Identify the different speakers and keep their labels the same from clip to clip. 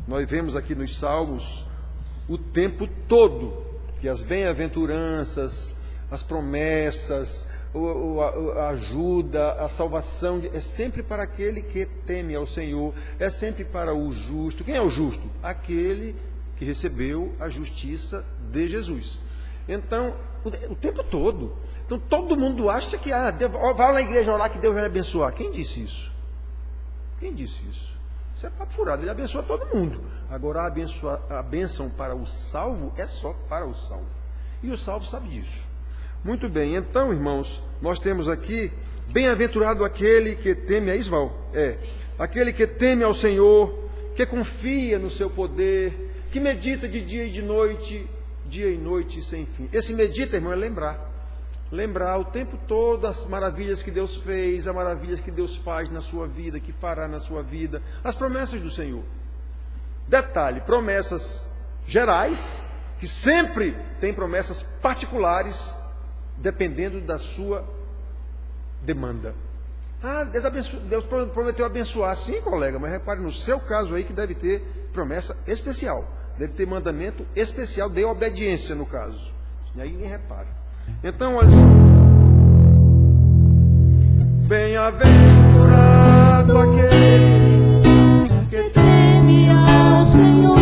Speaker 1: Nós vemos aqui nos Salmos o tempo todo que as bem-aventuranças, as promessas, a ajuda, a salvação, é sempre para aquele que teme ao Senhor, é sempre para o justo. Quem é o justo? Aquele que recebeu a justiça de Jesus. Então, o tempo todo. Então, todo mundo acha que, vai na igreja orar que Deus vai abençoar. Quem disse isso? Quem disse isso? Isso é papo furado, ele abençoa todo mundo. Agora, a bênção para o salvo é só para o salvo. E o salvo sabe disso. Muito bem, então, irmãos, nós temos aqui, bem-aventurado aquele que teme a Isval. Aquele que teme ao Senhor, que confia no seu poder, que medita de dia e noite sem fim. Esse medita, irmão, é lembrar o tempo todo as maravilhas que Deus fez, as maravilhas que Deus faz na sua vida, que fará na sua vida, as promessas do Senhor. Detalhe, promessas gerais, que sempre tem promessas particulares, dependendo da sua demanda. Deus prometeu abençoar, sim, colega, mas repare no seu caso aí que deve ter promessa especial, deve ter mandamento especial de obediência no caso. E aí ninguém repara. Então, olha só. Bem-aventurado aquele que
Speaker 2: teme ao Senhor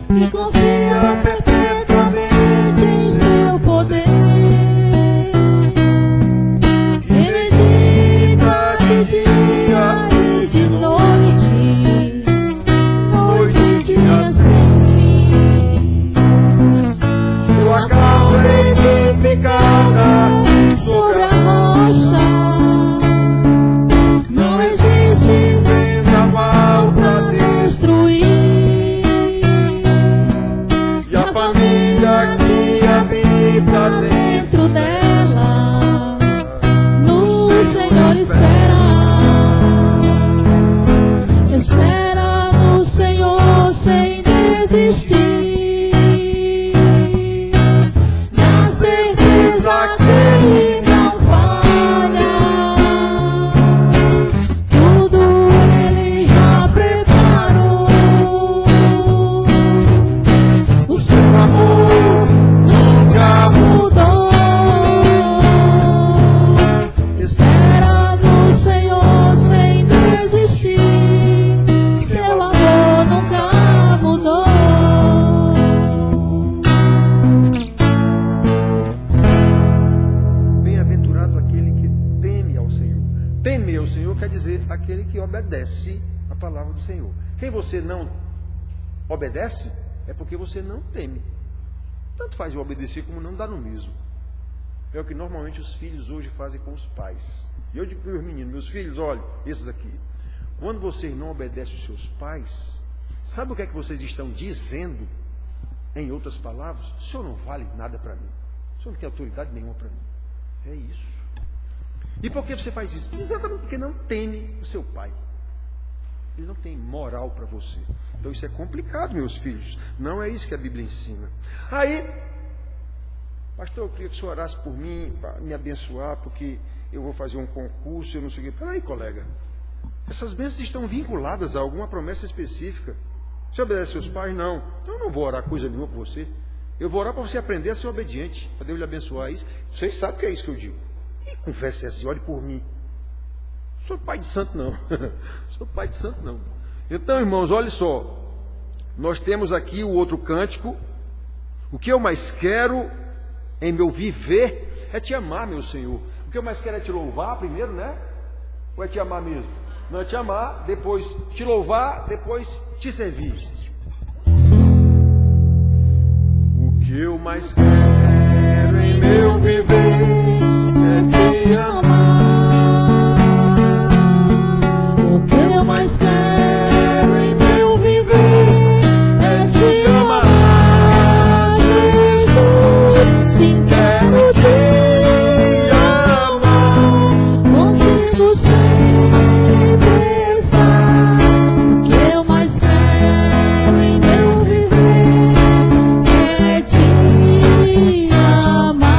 Speaker 2: e confia perpetuamente em seu poder. Que medita de dia e de noite, noite e dia sem fim.
Speaker 1: sua causa é edificada
Speaker 2: Sobre a rocha não existe
Speaker 1: vendaval para
Speaker 2: destruir.
Speaker 1: e a família que habita
Speaker 2: Dentro dela, no Senhor espera. Espera no Senhor sem desistir. Na certeza que Ele não falha. Tudo Ele já preparou. O seu amor nunca mudou. Espera no Senhor sem desistir. Seu amor nunca mudou.
Speaker 1: Bem-aventurado aquele que teme ao Senhor. Temer ao Senhor quer dizer aquele que obedece a palavra do Senhor. Quem você não obedece é porque você não teme. Tanto faz eu obedecer como não dá no mesmo. É o que normalmente os filhos hoje fazem com os pais. E eu digo para os meninos, meus filhos, olha, esses aqui. Quando vocês não obedecem os seus pais, sabe o que é que vocês estão dizendo? Em outras palavras, o senhor não vale nada para mim. O senhor não tem autoridade nenhuma para mim. É isso. E por que você faz isso? Exatamente porque não teme o seu pai. Ele não tem moral para você. Então isso é complicado, meus filhos. Não é isso que a Bíblia ensina. Aí, pastor, eu queria que o senhor orasse por mim, para me abençoar, porque eu vou fazer um concurso, eu não sei o quê. Peraí, colega. Essas bênçãos estão vinculadas a alguma promessa específica. Você obedece seus pais? Não. Então eu não vou orar coisa nenhuma por você. Eu vou orar para você aprender a ser obediente, para Deus lhe abençoar isso. Vocês sabem que é isso que eu digo. E conversa essa, ore por mim. Não sou pai de santo, não. Sou pai de santo, não. Então, irmãos, olha só. Nós temos aqui o outro cântico. O que eu mais quero em meu viver é te amar, meu Senhor. O que eu mais quero é te louvar primeiro, né? Ou é te amar mesmo? Não, é te amar, depois te louvar, depois te servir. O que eu mais quero em meu viver é te amar.
Speaker 2: O que eu mais quero em meu viver é te amar, Jesus. Sim, quero te amar, contigo sempre estar. O que eu mais quero em meu viver é te amar.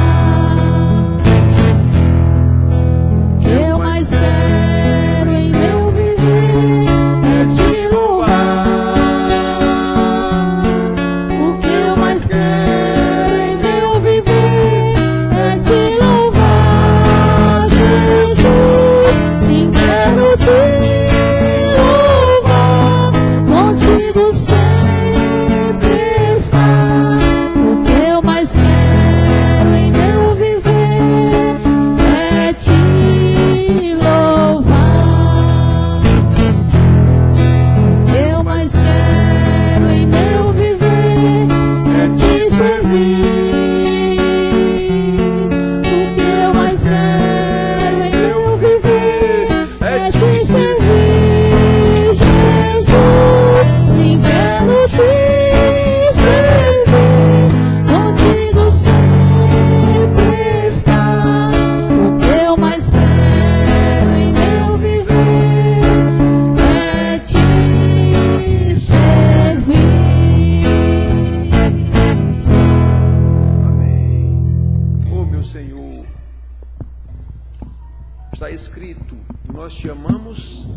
Speaker 1: escrito: nós te amamos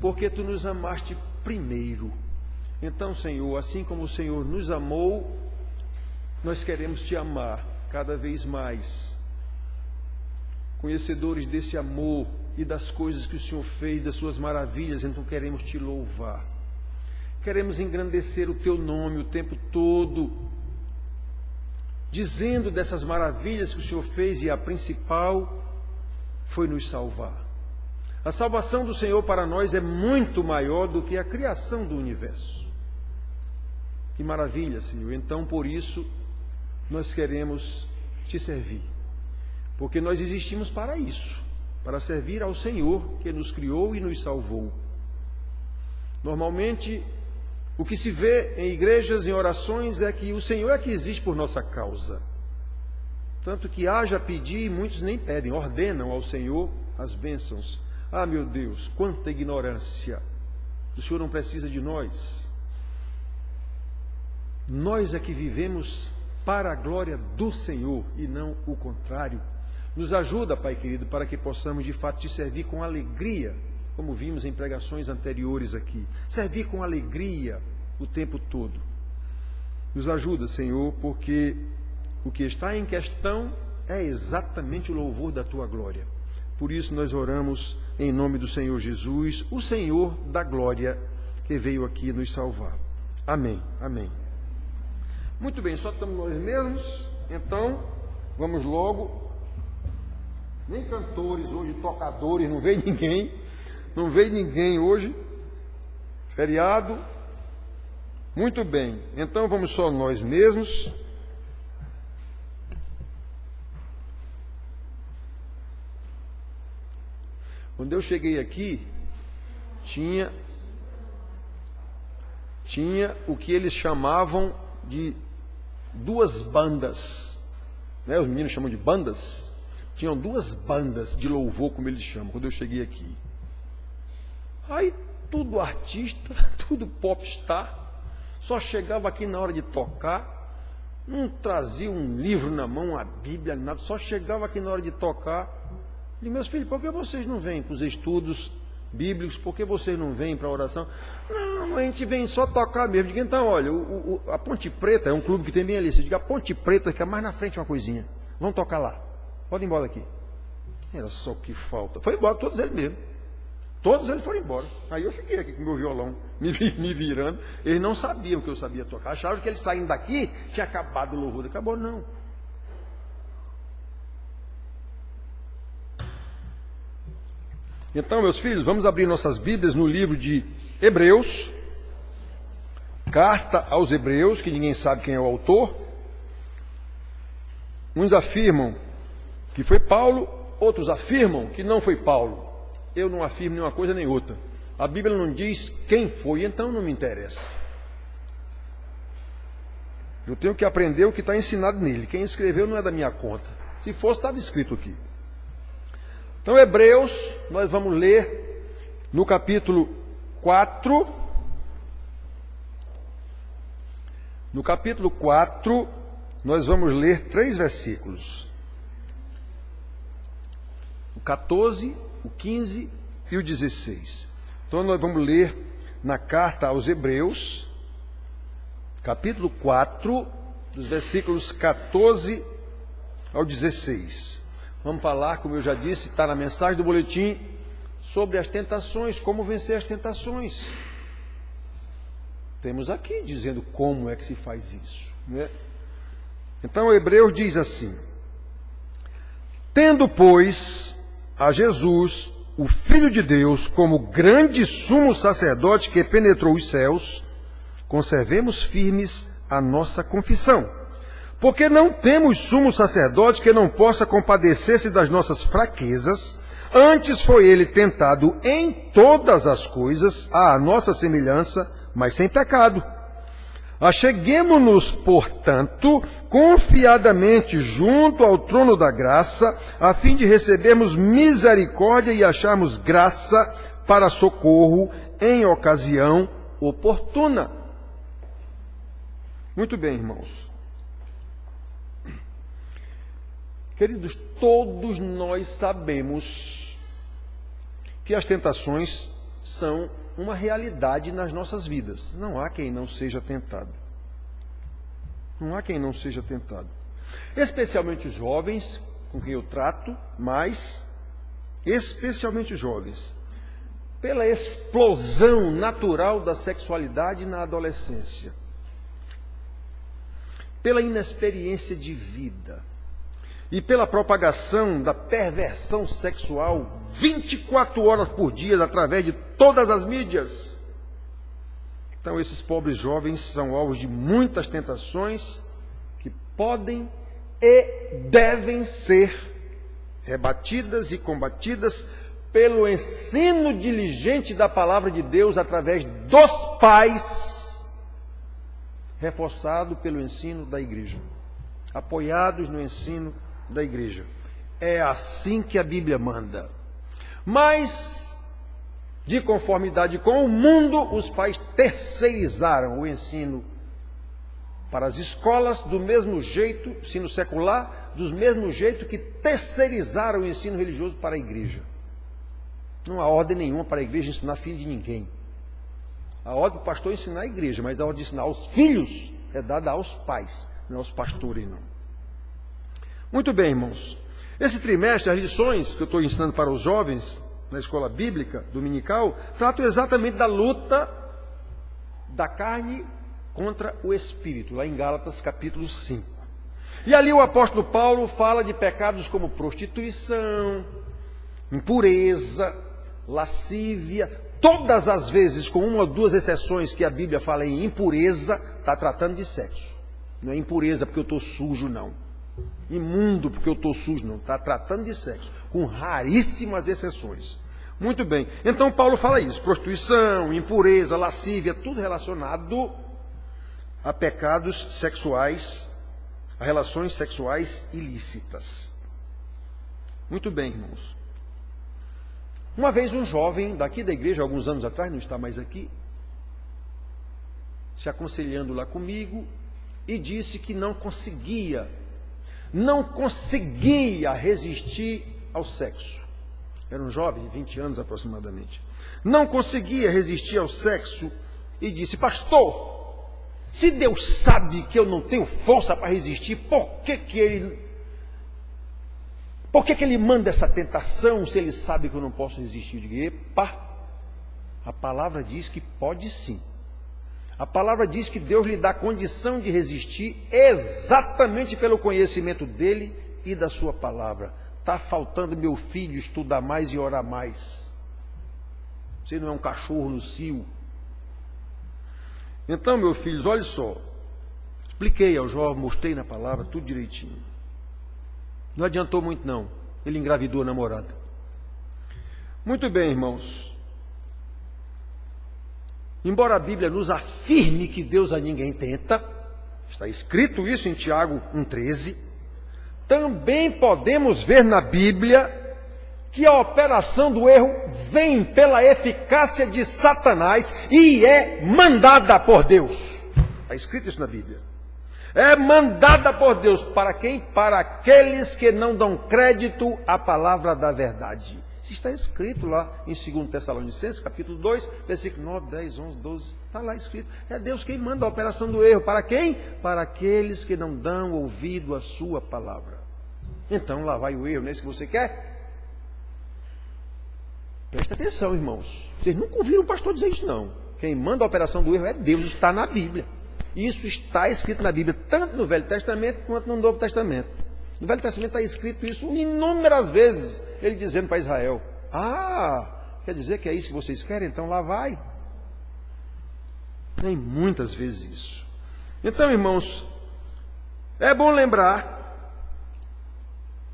Speaker 1: porque tu nos amaste primeiro. Então, Senhor, assim como o Senhor nos amou, nós queremos te amar cada vez mais. Conhecedores desse amor e das coisas que o Senhor fez, das suas maravilhas, então queremos te louvar. Queremos engrandecer o teu nome o tempo todo, dizendo dessas maravilhas que o Senhor fez, e a principal foi nos salvar. A salvação do Senhor para nós é muito maior do que a criação do universo. Que maravilha, Senhor. Então, por isso, nós queremos te servir. Porque nós existimos para isso, para servir ao Senhor que nos criou e nos salvou. Normalmente, o que se vê em igrejas, em orações, é que o Senhor é que existe por nossa causa. Tanto que haja pedir, e muitos nem pedem, ordenam ao Senhor as bênçãos. Ah, meu Deus, quanta ignorância! O Senhor não precisa de nós. Nós é que vivemos para a glória do Senhor e não o contrário. Nos ajuda, Pai querido, para que possamos de fato te servir com alegria, como vimos em pregações anteriores aqui. Servir com alegria o tempo todo. Nos ajuda, Senhor, porque o que está em questão é exatamente o louvor da tua glória. Por isso nós oramos em nome do Senhor Jesus, o Senhor da glória, que veio aqui nos salvar. Amém, amém. Muito bem, só estamos nós mesmos, então vamos logo. Nem cantores hoje, tocadores, não veio ninguém hoje, feriado. Muito bem, então vamos só nós mesmos. Quando eu cheguei aqui, tinha o que eles chamavam de duas bandas, né? Os meninos chamam de bandas. Tinham duas bandas de louvor, como eles chamam, quando eu cheguei aqui. Aí tudo artista, tudo popstar, só chegava aqui na hora de tocar, não trazia um livro na mão, a Bíblia, nada, só chegava aqui na hora de tocar. E meus filhos, por que vocês não vêm para os estudos bíblicos? Por que vocês não vêm para a oração? Não, a gente vem só tocar mesmo. Digo, então, olha, a Ponte Preta é um clube que tem bem ali. Você diga, a Ponte Preta, que é mais na frente uma coisinha. Vamos tocar lá. Pode ir embora aqui. Era só o que falta. Foi embora, todos eles mesmo. Todos eles foram embora. Aí eu fiquei aqui com meu violão, me virando. Eles não sabiam que eu sabia tocar. Acharam que eles saindo daqui, tinha acabado o louvor. Acabou, não. Então, meus filhos, vamos abrir nossas Bíblias no livro de Hebreus, carta aos Hebreus, que ninguém sabe quem é o autor. Uns afirmam que foi Paulo, outros afirmam que não foi Paulo. Eu não afirmo nenhuma coisa nem outra. A Bíblia não diz quem foi, então não me interessa. Eu tenho que aprender o que está ensinado nele. Quem escreveu não é da minha conta. Se fosse, estava escrito aqui. Então, Hebreus, nós vamos ler no capítulo 4. No capítulo 4, nós vamos ler 3 versículos. O 14, o 15 e o 16. Então, nós vamos ler na carta aos Hebreus, capítulo 4, dos versículos 14 ao 16. Vamos falar, como eu já disse, está na mensagem do boletim, sobre as tentações, como vencer as tentações. Temos aqui dizendo como é que se faz isso, né? Então, Hebreus diz assim: tendo, pois, a Jesus, o Filho de Deus, como grande sumo sacerdote que penetrou os céus, conservemos firmes a nossa confissão. Porque não temos sumo sacerdote que não possa compadecer-se das nossas fraquezas, antes foi ele tentado em todas as coisas, à nossa semelhança, mas sem pecado. Acheguemo-nos, portanto, confiadamente junto ao trono da graça, a fim de recebermos misericórdia e acharmos graça para socorro em ocasião oportuna. Muito bem, irmãos. Queridos, todos nós sabemos que as tentações são uma realidade nas nossas vidas. Não há quem não seja tentado. Não há quem não seja tentado. Especialmente os jovens, com quem eu trato, mas especialmente os jovens, pela explosão natural da sexualidade na adolescência, pela inexperiência de vida e pela propagação da perversão sexual 24 horas por dia através de todas as mídias. Então, esses pobres jovens são alvos de muitas tentações que podem e devem ser rebatidas e combatidas pelo ensino diligente da palavra de Deus através dos pais, reforçado pelo ensino da igreja, apoiados no ensino da igreja. É assim que a Bíblia manda. Mas, de conformidade com o mundo, os pais terceirizaram o ensino para as escolas do mesmo jeito, ensino secular, do mesmo jeito que terceirizaram o ensino religioso para a igreja. Não há ordem nenhuma para a igreja ensinar filho de ninguém. A ordem do pastor é ensinar a igreja, mas a ordem de ensinar aos filhos é dada aos pais, não aos pastores, não. Muito bem, irmãos. Esse trimestre, as lições que eu estou ensinando para os jovens na escola bíblica dominical tratam exatamente da luta da carne contra o espírito, lá em Gálatas capítulo 5. E ali o apóstolo Paulo fala de pecados como prostituição, impureza, lascívia. Todas as vezes, com uma ou duas exceções que a Bíblia fala em impureza, está tratando de sexo. Não é impureza porque eu estou sujo, não. Imundo porque eu estou sujo, não. Está tratando de sexo, com raríssimas exceções. Muito bem. Então Paulo fala isso. Prostituição, impureza, lascívia, tudo relacionado a pecados sexuais, a relações sexuais ilícitas. Muito bem, irmãos. Uma vez um jovem daqui da igreja, alguns anos atrás, não está mais aqui, se aconselhando lá comigo, e disse que não conseguia resistir ao sexo. Era um jovem de 20 anos aproximadamente. Não conseguia resistir ao sexo e disse: pastor, se Deus sabe que eu não tenho força para resistir, por que ele manda essa tentação se ele sabe que eu não posso resistir? Eu digo: epa, a palavra diz que pode sim. A palavra diz que Deus lhe dá condição de resistir exatamente pelo conhecimento dele e da sua palavra. Está faltando, meu filho, estudar mais e orar mais. Você não é um cachorro no cio. Então, meus filhos, olha só. Expliquei ao jovem, mostrei na palavra, tudo direitinho. Não adiantou muito, não. Ele engravidou a namorada. Muito bem, irmãos. Embora a Bíblia nos afirme que Deus a ninguém tenta, está escrito isso em Tiago 1,13, também podemos ver na Bíblia que a operação do erro vem pela eficácia de Satanás e é mandada por Deus. Está escrito isso na Bíblia. É mandada por Deus. Para quem? Para aqueles que não dão crédito à palavra da verdade. Isso está escrito lá em 2 Tessalonicenses, capítulo 2, versículo 9, 10, 11, 12. Está lá escrito. É Deus quem manda a operação do erro. Para quem? Para aqueles que não dão ouvido à sua palavra. Então, lá vai o erro, não é isso que você quer? Presta atenção, irmãos. Vocês nunca ouviram um pastor dizer isso, não. Quem manda a operação do erro é Deus, isso está na Bíblia. Isso está escrito na Bíblia, tanto no Velho Testamento quanto no Novo Testamento. No Velho Testamento está escrito isso inúmeras vezes, ele dizendo para Israel: quer dizer que é isso que vocês querem? Então lá vai. Tem muitas vezes isso. Então, irmãos, é bom lembrar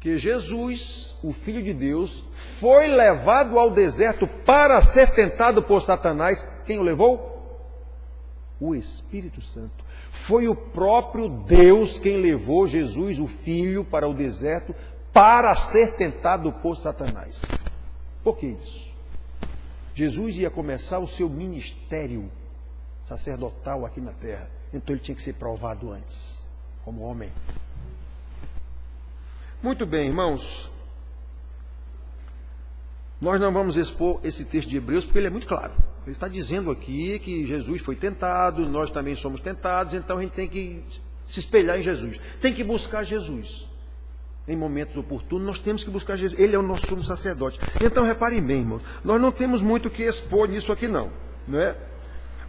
Speaker 1: que Jesus, o Filho de Deus, foi levado ao deserto para ser tentado por Satanás. Quem o levou? O Espírito Santo. Foi o próprio Deus quem levou Jesus, o Filho, para o deserto para ser tentado por Satanás. Por que isso? Jesus ia começar o seu ministério sacerdotal aqui na terra. Então ele tinha que ser provado antes, como homem. Muito bem, irmãos. Nós não vamos expor esse texto de Hebreus porque ele é muito claro. Ele está dizendo aqui que Jesus foi tentado, nós também somos tentados, então a gente tem que se espelhar em Jesus. Tem que buscar Jesus. Em momentos oportunos, nós temos que buscar Jesus. Ele é o nosso sumo sacerdote. Então, reparem bem, irmãos, nós não temos muito o que expor nisso aqui não é?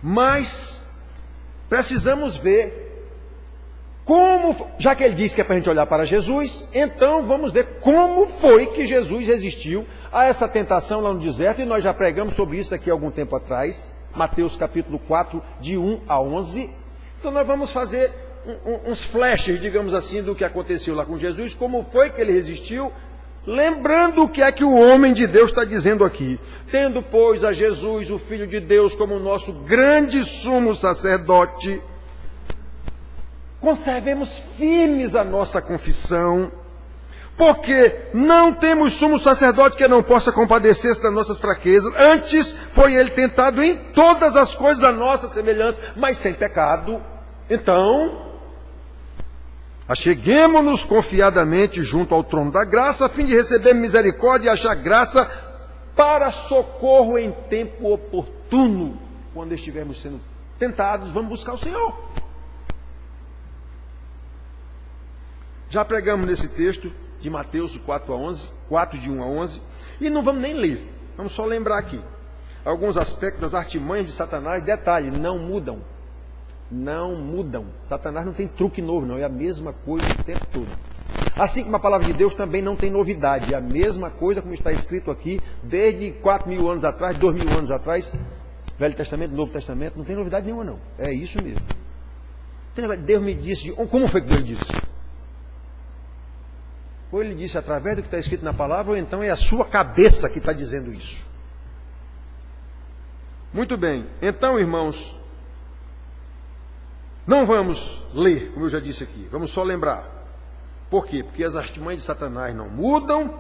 Speaker 1: Mas precisamos ver como, já que ele disse que é para a gente olhar para Jesus, então vamos ver como foi que Jesus resistiu a essa tentação lá no deserto, e nós já pregamos sobre isso aqui há algum tempo atrás, Mateus capítulo 4, de 1 a 11. Então nós vamos fazer uns flashes, digamos assim, do que aconteceu lá com Jesus, como foi que ele resistiu, lembrando o que é que o homem de Deus está dizendo aqui. Tendo, pois, a Jesus, o Filho de Deus, como nosso grande sumo sacerdote, conservemos firmes a nossa confissão, porque não temos sumo sacerdote que não possa compadecer-se das nossas fraquezas. Antes foi ele tentado em todas as coisas a nossa semelhança, mas sem pecado. Então, acheguemo-nos confiadamente junto ao trono da graça, a fim de receber misericórdia e achar graça para socorro em tempo oportuno. Quando estivermos sendo tentados, vamos buscar o Senhor. Já pregamos nesse texto de Mateus 4 a 11, 4 de 1 a 11, e não vamos nem ler, vamos só lembrar aqui alguns aspectos das artimanhas de Satanás. Detalhe, não mudam. Não mudam. Satanás não tem truque novo, não. É a mesma coisa o tempo todo. Assim como a palavra de Deus também não tem novidade. É a mesma coisa como está escrito aqui desde 4.000 anos atrás, 2.000 anos atrás. Velho Testamento, Novo Testamento. Não tem novidade nenhuma, não. É isso mesmo. Deus me disse. Como foi que Deus disse? Ou ele disse através do que está escrito na palavra, ou então é a sua cabeça que está dizendo isso. Muito bem. Então, irmãos, não vamos ler, como eu já disse aqui, vamos só lembrar. Por quê? Porque as artimanhas de Satanás não mudam,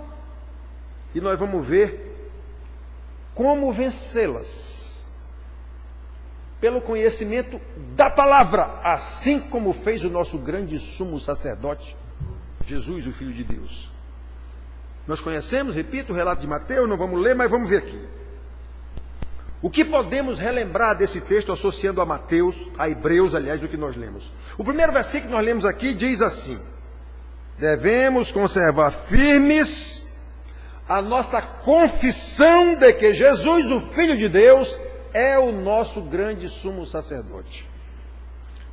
Speaker 1: e nós vamos ver como vencê-las. Pelo conhecimento da palavra, assim como fez o nosso grande sumo sacerdote, Jesus, o Filho de Deus. Nós conhecemos, repito, o relato de Mateus, não vamos ler, mas vamos ver aqui. O que podemos relembrar desse texto associando a Mateus, a Hebreus, aliás, o que nós lemos? O primeiro versículo que nós lemos aqui diz assim: devemos conservar firmes a nossa confissão de que Jesus, o Filho de Deus, é o nosso grande sumo sacerdote.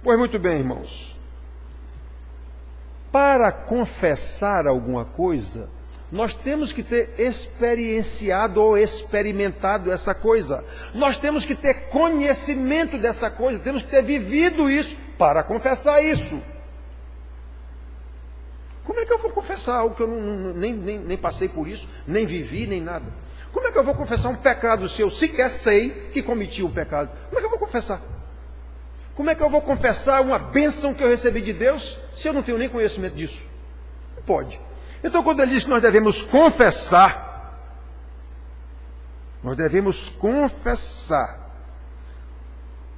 Speaker 1: Pois muito bem, irmãos. Para confessar alguma coisa, nós temos que ter experienciado ou experimentado essa coisa. Nós temos que ter conhecimento dessa coisa, temos que ter vivido isso para confessar isso. Como é que eu vou confessar algo que eu nem passei por isso, nem vivi, nem nada? Como é que eu vou confessar um pecado se eu sequer sei que cometi um pecado? Como é que eu vou confessar? Como é que eu vou confessar uma bênção que eu recebi de Deus se eu não tenho nem conhecimento disso? Não pode. Então, quando ele diz que nós devemos confessar,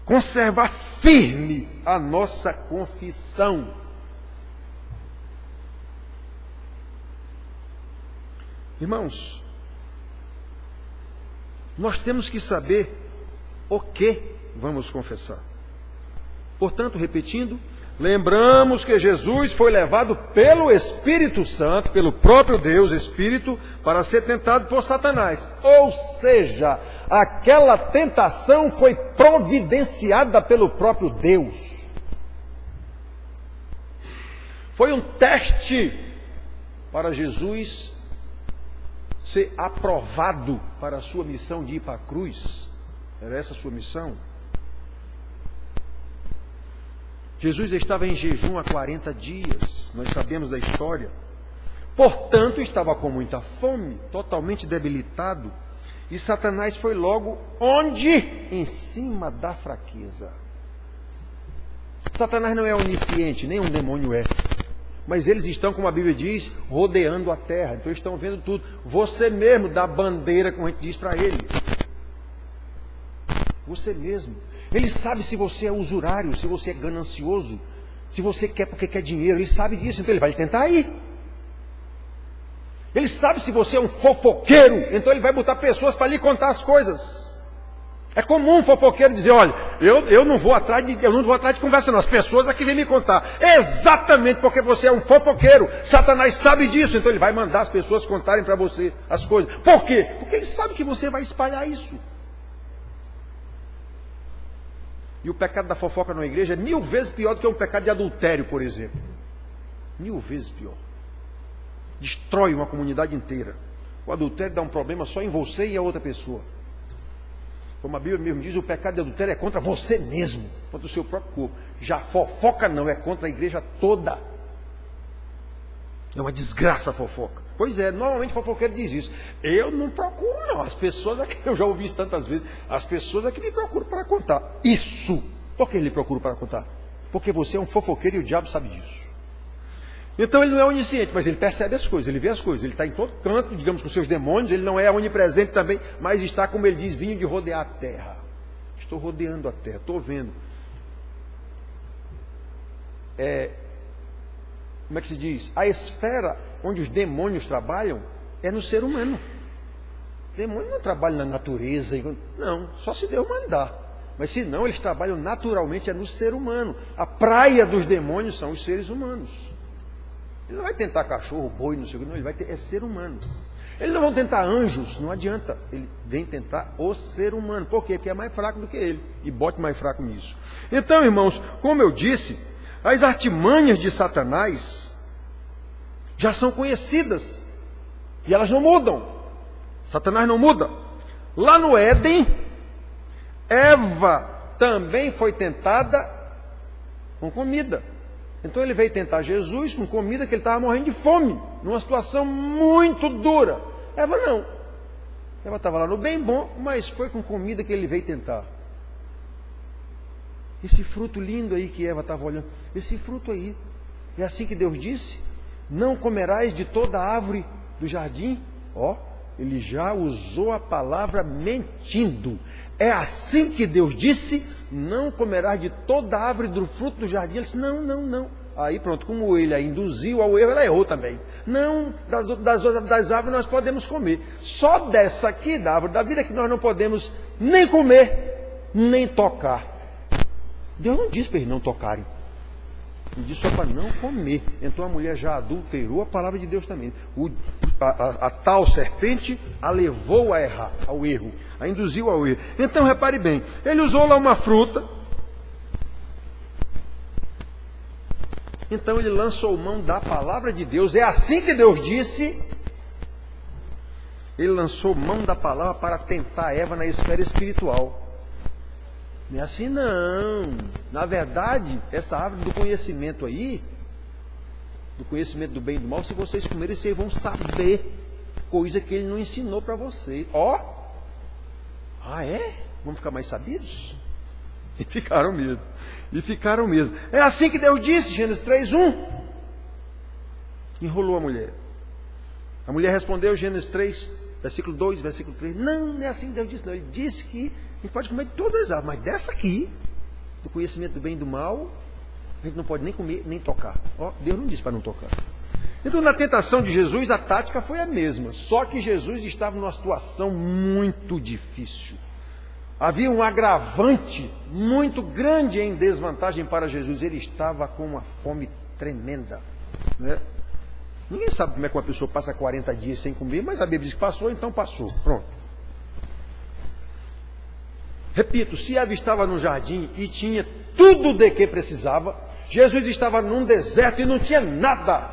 Speaker 1: conservar firme a nossa confissão. Irmãos, nós temos que saber o que vamos confessar. Portanto, repetindo, lembramos que Jesus foi levado pelo Espírito Santo, pelo próprio Deus Espírito, para ser tentado por Satanás. Ou seja, aquela tentação foi providenciada pelo próprio Deus. Foi um teste para Jesus ser aprovado para a sua missão de ir para a cruz. Era essa a sua missão. Jesus estava em jejum há 40 dias, nós sabemos da história. Portanto, estava com muita fome, totalmente debilitado. E Satanás foi logo onde? Em cima da fraqueza. Satanás não é onisciente, nem um demônio é. Mas eles estão, como a Bíblia diz, rodeando a terra. Então eles estão vendo tudo. Você mesmo dá bandeira, como a gente diz para ele. Você mesmo. Ele sabe se você é usurário, se você é ganancioso, se você quer porque quer dinheiro. Ele sabe disso, então ele vai tentar ir. Ele sabe se você é um fofoqueiro, então ele vai botar pessoas para lhe contar as coisas. É comum um fofoqueiro dizer, olha, eu não vou atrás de conversa não, as pessoas aqui vêm me contar. Exatamente porque você é um fofoqueiro. Satanás sabe disso, então ele vai mandar as pessoas contarem para você as coisas. Por quê? Porque ele sabe que você vai espalhar isso. E o pecado da fofoca na igreja é 1000 vezes pior do que um pecado de adultério, por exemplo. 1000 vezes pior. Destrói uma comunidade inteira. O adultério dá um problema só em você e a outra pessoa. Como a Bíblia mesmo diz, o pecado de adultério é contra você mesmo, contra o seu próprio corpo. Já fofoca não, é contra a igreja toda. É uma desgraça a fofoca. Pois é, normalmente o fofoqueiro diz isso. Eu não procuro não, as pessoas aqui, eu já ouvi isso tantas vezes, as pessoas aqui me procuram para contar. Isso! Por que ele procura para contar? Porque você é um fofoqueiro e o diabo sabe disso. Então ele não é onisciente, mas ele percebe as coisas, ele vê as coisas, ele está em todo canto, digamos, com seus demônios, ele não é onipresente também, mas está, como ele diz, vindo de rodear a terra. Estou rodeando a terra, estou vendo. Como é que se diz? A esfera onde os demônios trabalham é no ser humano. O demônio não trabalha na natureza, não, só se Deus mandar. Mas se não, eles trabalham naturalmente, é no ser humano. A praia dos demônios são os seres humanos. Ele não vai tentar cachorro, boi, não sei o que, não, ele vai ter, é ser humano. Eles não vão tentar anjos, não adianta. Ele vem tentar o ser humano. Por quê? Porque é mais fraco do que ele. E bote mais fraco nisso. Então, irmãos, como eu disse, as artimanhas de Satanás já são conhecidas. E elas não mudam. Satanás não muda. Lá no Éden, Eva também foi tentada com comida. Então ele veio tentar Jesus com comida que ele estava morrendo de fome, numa situação muito dura. Eva não. Eva estava lá no bem bom, mas foi com comida que ele veio tentar. Esse fruto lindo aí que Eva estava olhando, esse fruto aí, é assim que Deus disse, não comerás de toda árvore do jardim. Ele já usou a palavra mentindo. É assim que Deus disse, não comerás de toda árvore do fruto do jardim. Ele disse, não. Aí pronto, como ele a induziu ao erro, ela errou também. Não, das árvores nós podemos comer. Só dessa aqui, da árvore da vida, que nós não podemos nem comer, nem tocar. Deus não disse para eles não tocarem. Ele disse só para não comer. Então a mulher já adulterou a palavra de Deus também. A tal serpente a levou a errar, ao erro. A induziu ao erro. Então repare bem, ele usou lá uma fruta. Então ele lançou mão da palavra de Deus. É assim que Deus disse. Ele lançou mão da palavra para tentar Eva na esfera espiritual. Não é assim não. Na verdade, essa árvore do conhecimento aí, do conhecimento do bem e do mal, se vocês comerem, vocês vão saber coisa que ele não ensinou para vocês. Vamos ficar mais sabidos? E ficaram mesmo. É assim que Deus disse, Gênesis 3:1. Enrolou a mulher. A mulher respondeu, Gênesis 3, versículo 2, versículo 3. Não é assim que Deus disse, não. Ele disse que a gente pode comer de todas as árvores, mas dessa aqui, do conhecimento do bem e do mal, a gente não pode nem comer, nem tocar. Deus não disse para não tocar. Então, na tentação de Jesus, a tática foi a mesma. Só que Jesus estava numa situação muito difícil. Havia um agravante muito grande em desvantagem para Jesus. Ele estava com uma fome tremenda. Né? Ninguém sabe como é que uma pessoa passa 40 dias sem comer, mas a Bíblia diz que passou, então passou. Pronto. Repito, se Eva estava no jardim e tinha tudo de que precisava, Jesus estava num deserto e não tinha nada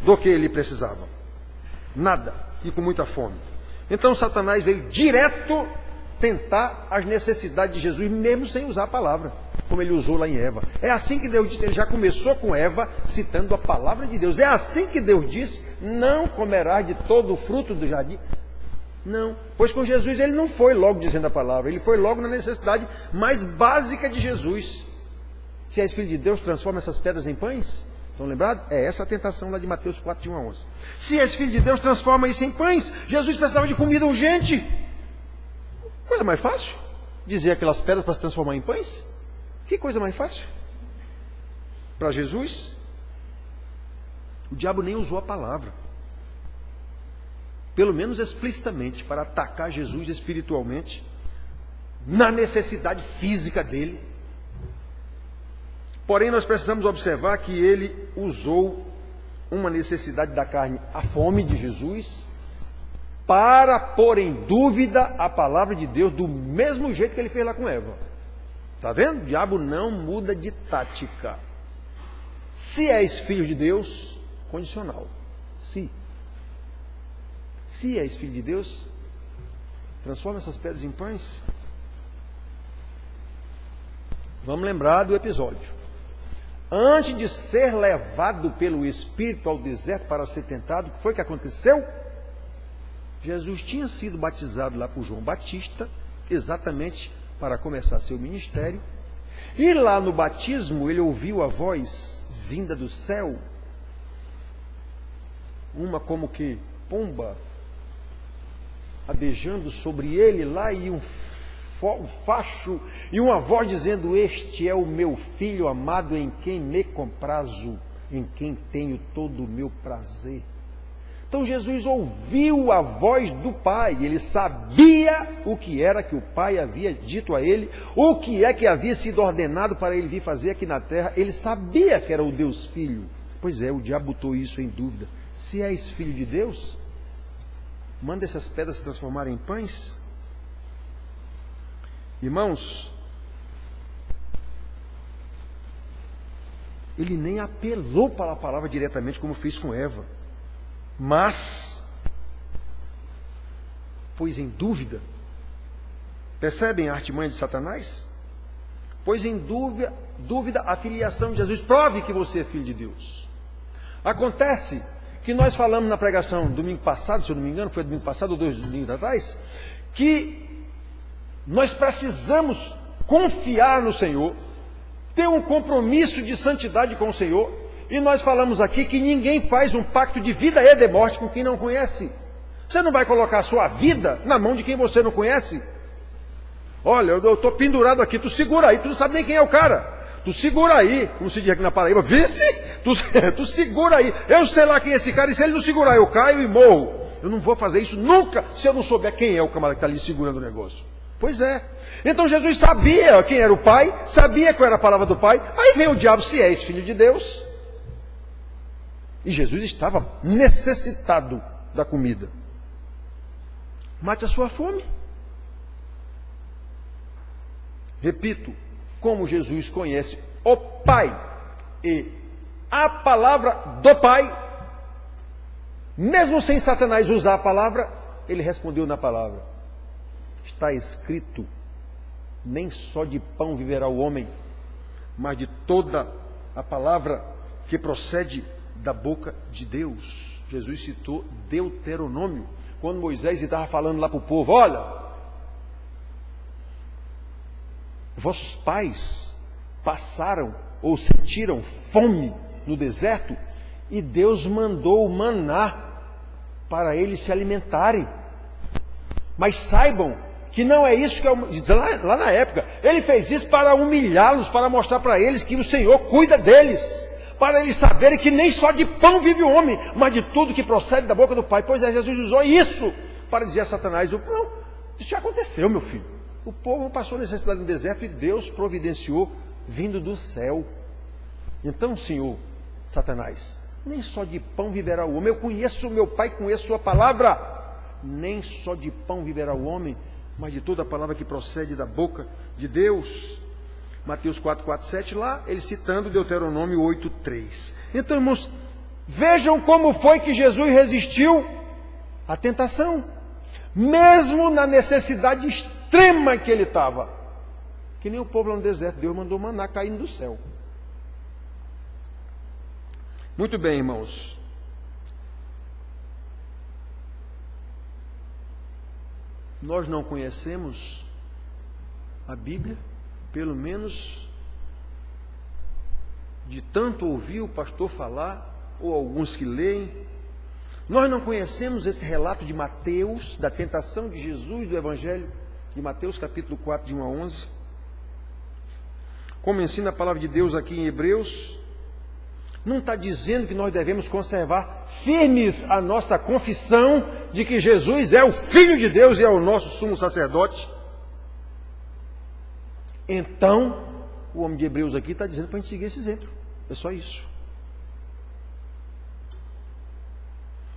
Speaker 1: do que ele precisava. Nada. E com muita fome. Então Satanás veio direto tentar as necessidades de Jesus, mesmo sem usar a palavra, como ele usou lá em Eva. É assim que Deus disse, ele já começou com Eva, citando a palavra de Deus. É assim que Deus disse, não comerás de todo o fruto do jardim. Não, pois com Jesus ele não foi logo dizendo a palavra, ele foi logo na necessidade mais básica de Jesus. Se és filho de Deus, transforma essas pedras em pães. Estão lembrados? É essa a tentação lá de Mateus 4, de 1 a 11. Se és filho de Deus, transforma isso em pães. Jesus precisava de comida urgente. Coisa mais fácil? Dizer aquelas pedras para se transformar em pães? Que coisa mais fácil? Para Jesus, o diabo nem usou a palavra. pelo menos explicitamente, para atacar Jesus espiritualmente, na necessidade física dele. Porém, nós precisamos observar que ele usou uma necessidade da carne, a fome de Jesus, para pôr em dúvida a palavra de Deus, do mesmo jeito que ele fez lá com Eva. Está vendo? O diabo não muda de tática. Se és filho de Deus, condicional. Se és filho de Deus, transforma essas pedras em pães. Vamos lembrar do episódio. Antes de ser levado pelo Espírito ao deserto para ser tentado, o que foi que aconteceu? Jesus tinha sido batizado lá por João Batista, exatamente para começar seu ministério. E lá no batismo ele ouviu a voz vinda do céu, uma como que pomba, adejando sobre ele lá, e um facho, e uma voz dizendo: este é o meu filho amado, em quem me comprazo, em quem tenho todo o meu prazer. Então Jesus ouviu a voz do Pai, ele sabia o que era que o Pai havia dito a ele, o que é que havia sido ordenado para ele vir fazer aqui na terra. Ele sabia que era o Deus Filho. Pois é, o diabo botou isso em dúvida. Se és filho de Deus, manda essas pedras se transformarem em pães. Irmãos, ele nem apelou para a palavra diretamente como fez com Eva, mas pôs em dúvida. Percebem a artimanha de Satanás? Pôs em dúvida a filiação de Jesus. Prove que você é filho de Deus. Acontece que nós falamos na pregação domingo passado, se eu não me engano, foi domingo passado ou 2 domingos atrás, que nós precisamos confiar no Senhor, ter um compromisso de santidade com o Senhor. E nós falamos aqui que ninguém faz um pacto de vida e de morte com quem não conhece. Você não vai colocar a sua vida na mão de quem você não conhece. Olha, eu estou pendurado aqui, tu segura aí, tu não sabe nem quem é o cara. Tu segura aí, como se diz aqui na Paraíba, vice, tu segura aí. Eu sei lá quem é esse cara, e se ele não segurar, eu caio e morro. Eu não vou fazer isso nunca, se eu não souber quem é o camarada que está ali segurando o negócio. Pois é. Então Jesus sabia quem era o Pai, sabia qual era a palavra do Pai. Aí vem o diabo: se és filho de Deus. E Jesus estava necessitado da comida. Mate a sua fome. Repito, como Jesus conhece o Pai e a palavra do Pai, mesmo sem Satanás usar a palavra, ele respondeu na palavra. Está escrito: nem só de pão viverá o homem, mas de toda a palavra que procede da boca de Deus. Jesus citou Deuteronômio, quando Moisés estava falando lá para o povo: olha, vossos pais passaram ou sentiram fome no deserto, e Deus mandou o maná para eles se alimentarem. Mas saibam que não é isso que lá na época, ele fez isso para humilhá-los, para mostrar para eles que o Senhor cuida deles, para eles saberem que nem só de pão vive o homem, mas de tudo que procede da boca do Pai. Pois é, Jesus usou isso para dizer a Satanás: não, isso já aconteceu, meu filho. O povo passou necessidade no deserto e Deus providenciou vindo do céu. Então, Senhor, Satanás, nem só de pão viverá o homem. Eu conheço o meu Pai, conheço sua palavra. Nem só de pão viverá o homem, mas de toda a palavra que procede da boca de Deus. Mateus 4:7, lá ele citando Deuteronômio 8:3. Então, irmãos, vejam como foi que Jesus resistiu à tentação, mesmo na necessidade extrema que ele estava. Que nem o povo lá no deserto, Deus mandou maná caindo do céu. Muito bem, irmãos. Nós não conhecemos a Bíblia, pelo menos de tanto ouvir o pastor falar, ou alguns que leem. Nós não conhecemos esse relato de Mateus, da tentação de Jesus, do Evangelho de Mateus, capítulo 4, de 1 a 11. Como ensina a palavra de Deus aqui em Hebreus, Não está dizendo que nós devemos conservar firmes a nossa confissão de que Jesus é o Filho de Deus e é o nosso sumo sacerdote. Então, o homem de Hebreus aqui está dizendo para a gente seguir esse exemplo. É só isso.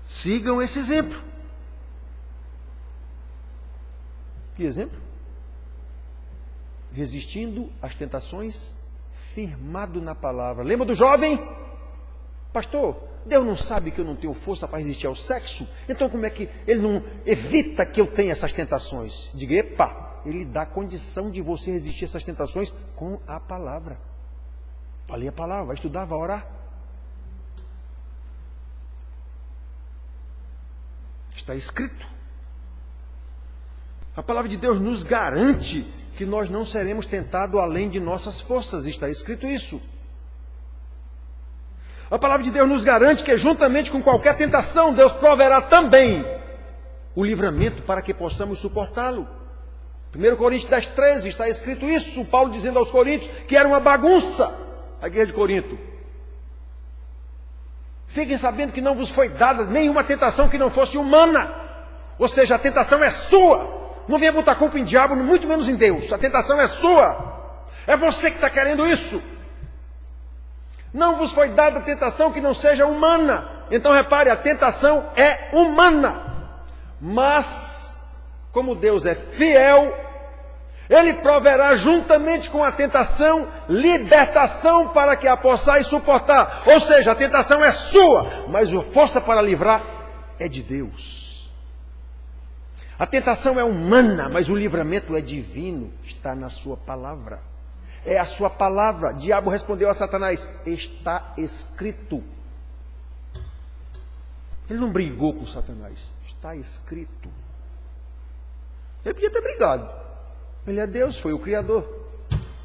Speaker 1: Sigam esse exemplo. Que exemplo? Resistindo às tentações, firmado na palavra. Lembra do jovem? Pastor, Deus não sabe que eu não tenho força para resistir ao sexo? Então como é que Ele não evita que eu tenha essas tentações? Diga, epa, Ele dá condição de você resistir a essas tentações com a palavra. Vai ler a palavra, vai estudar, vai orar. Está escrito. A palavra de Deus nos garante que nós não seremos tentados além de nossas forças. Está escrito isso. A palavra de Deus nos garante que juntamente com qualquer tentação, Deus proverá também o livramento para que possamos suportá-lo. 1 Coríntios 10:13 está escrito isso. Paulo dizendo aos Coríntios que era uma bagunça a igreja de Corinto. Fiquem sabendo que não vos foi dada nenhuma tentação que não fosse humana. Ou seja, a tentação é sua. Não venha botar culpa em diabo, muito menos em Deus. A tentação é sua. É você que está querendo isso. Não vos foi dada tentação que não seja humana. Então repare, a tentação é humana. Mas, como Deus é fiel, Ele proverá juntamente com a tentação, libertação para que a possais suportar. Ou seja, a tentação é sua, mas a força para livrar é de Deus. A tentação é humana, mas o livramento é divino, está na sua palavra. É a sua palavra. Diabo respondeu a Satanás, está escrito. Ele não brigou com Satanás, está escrito. Ele podia ter brigado. Ele é Deus, foi o Criador.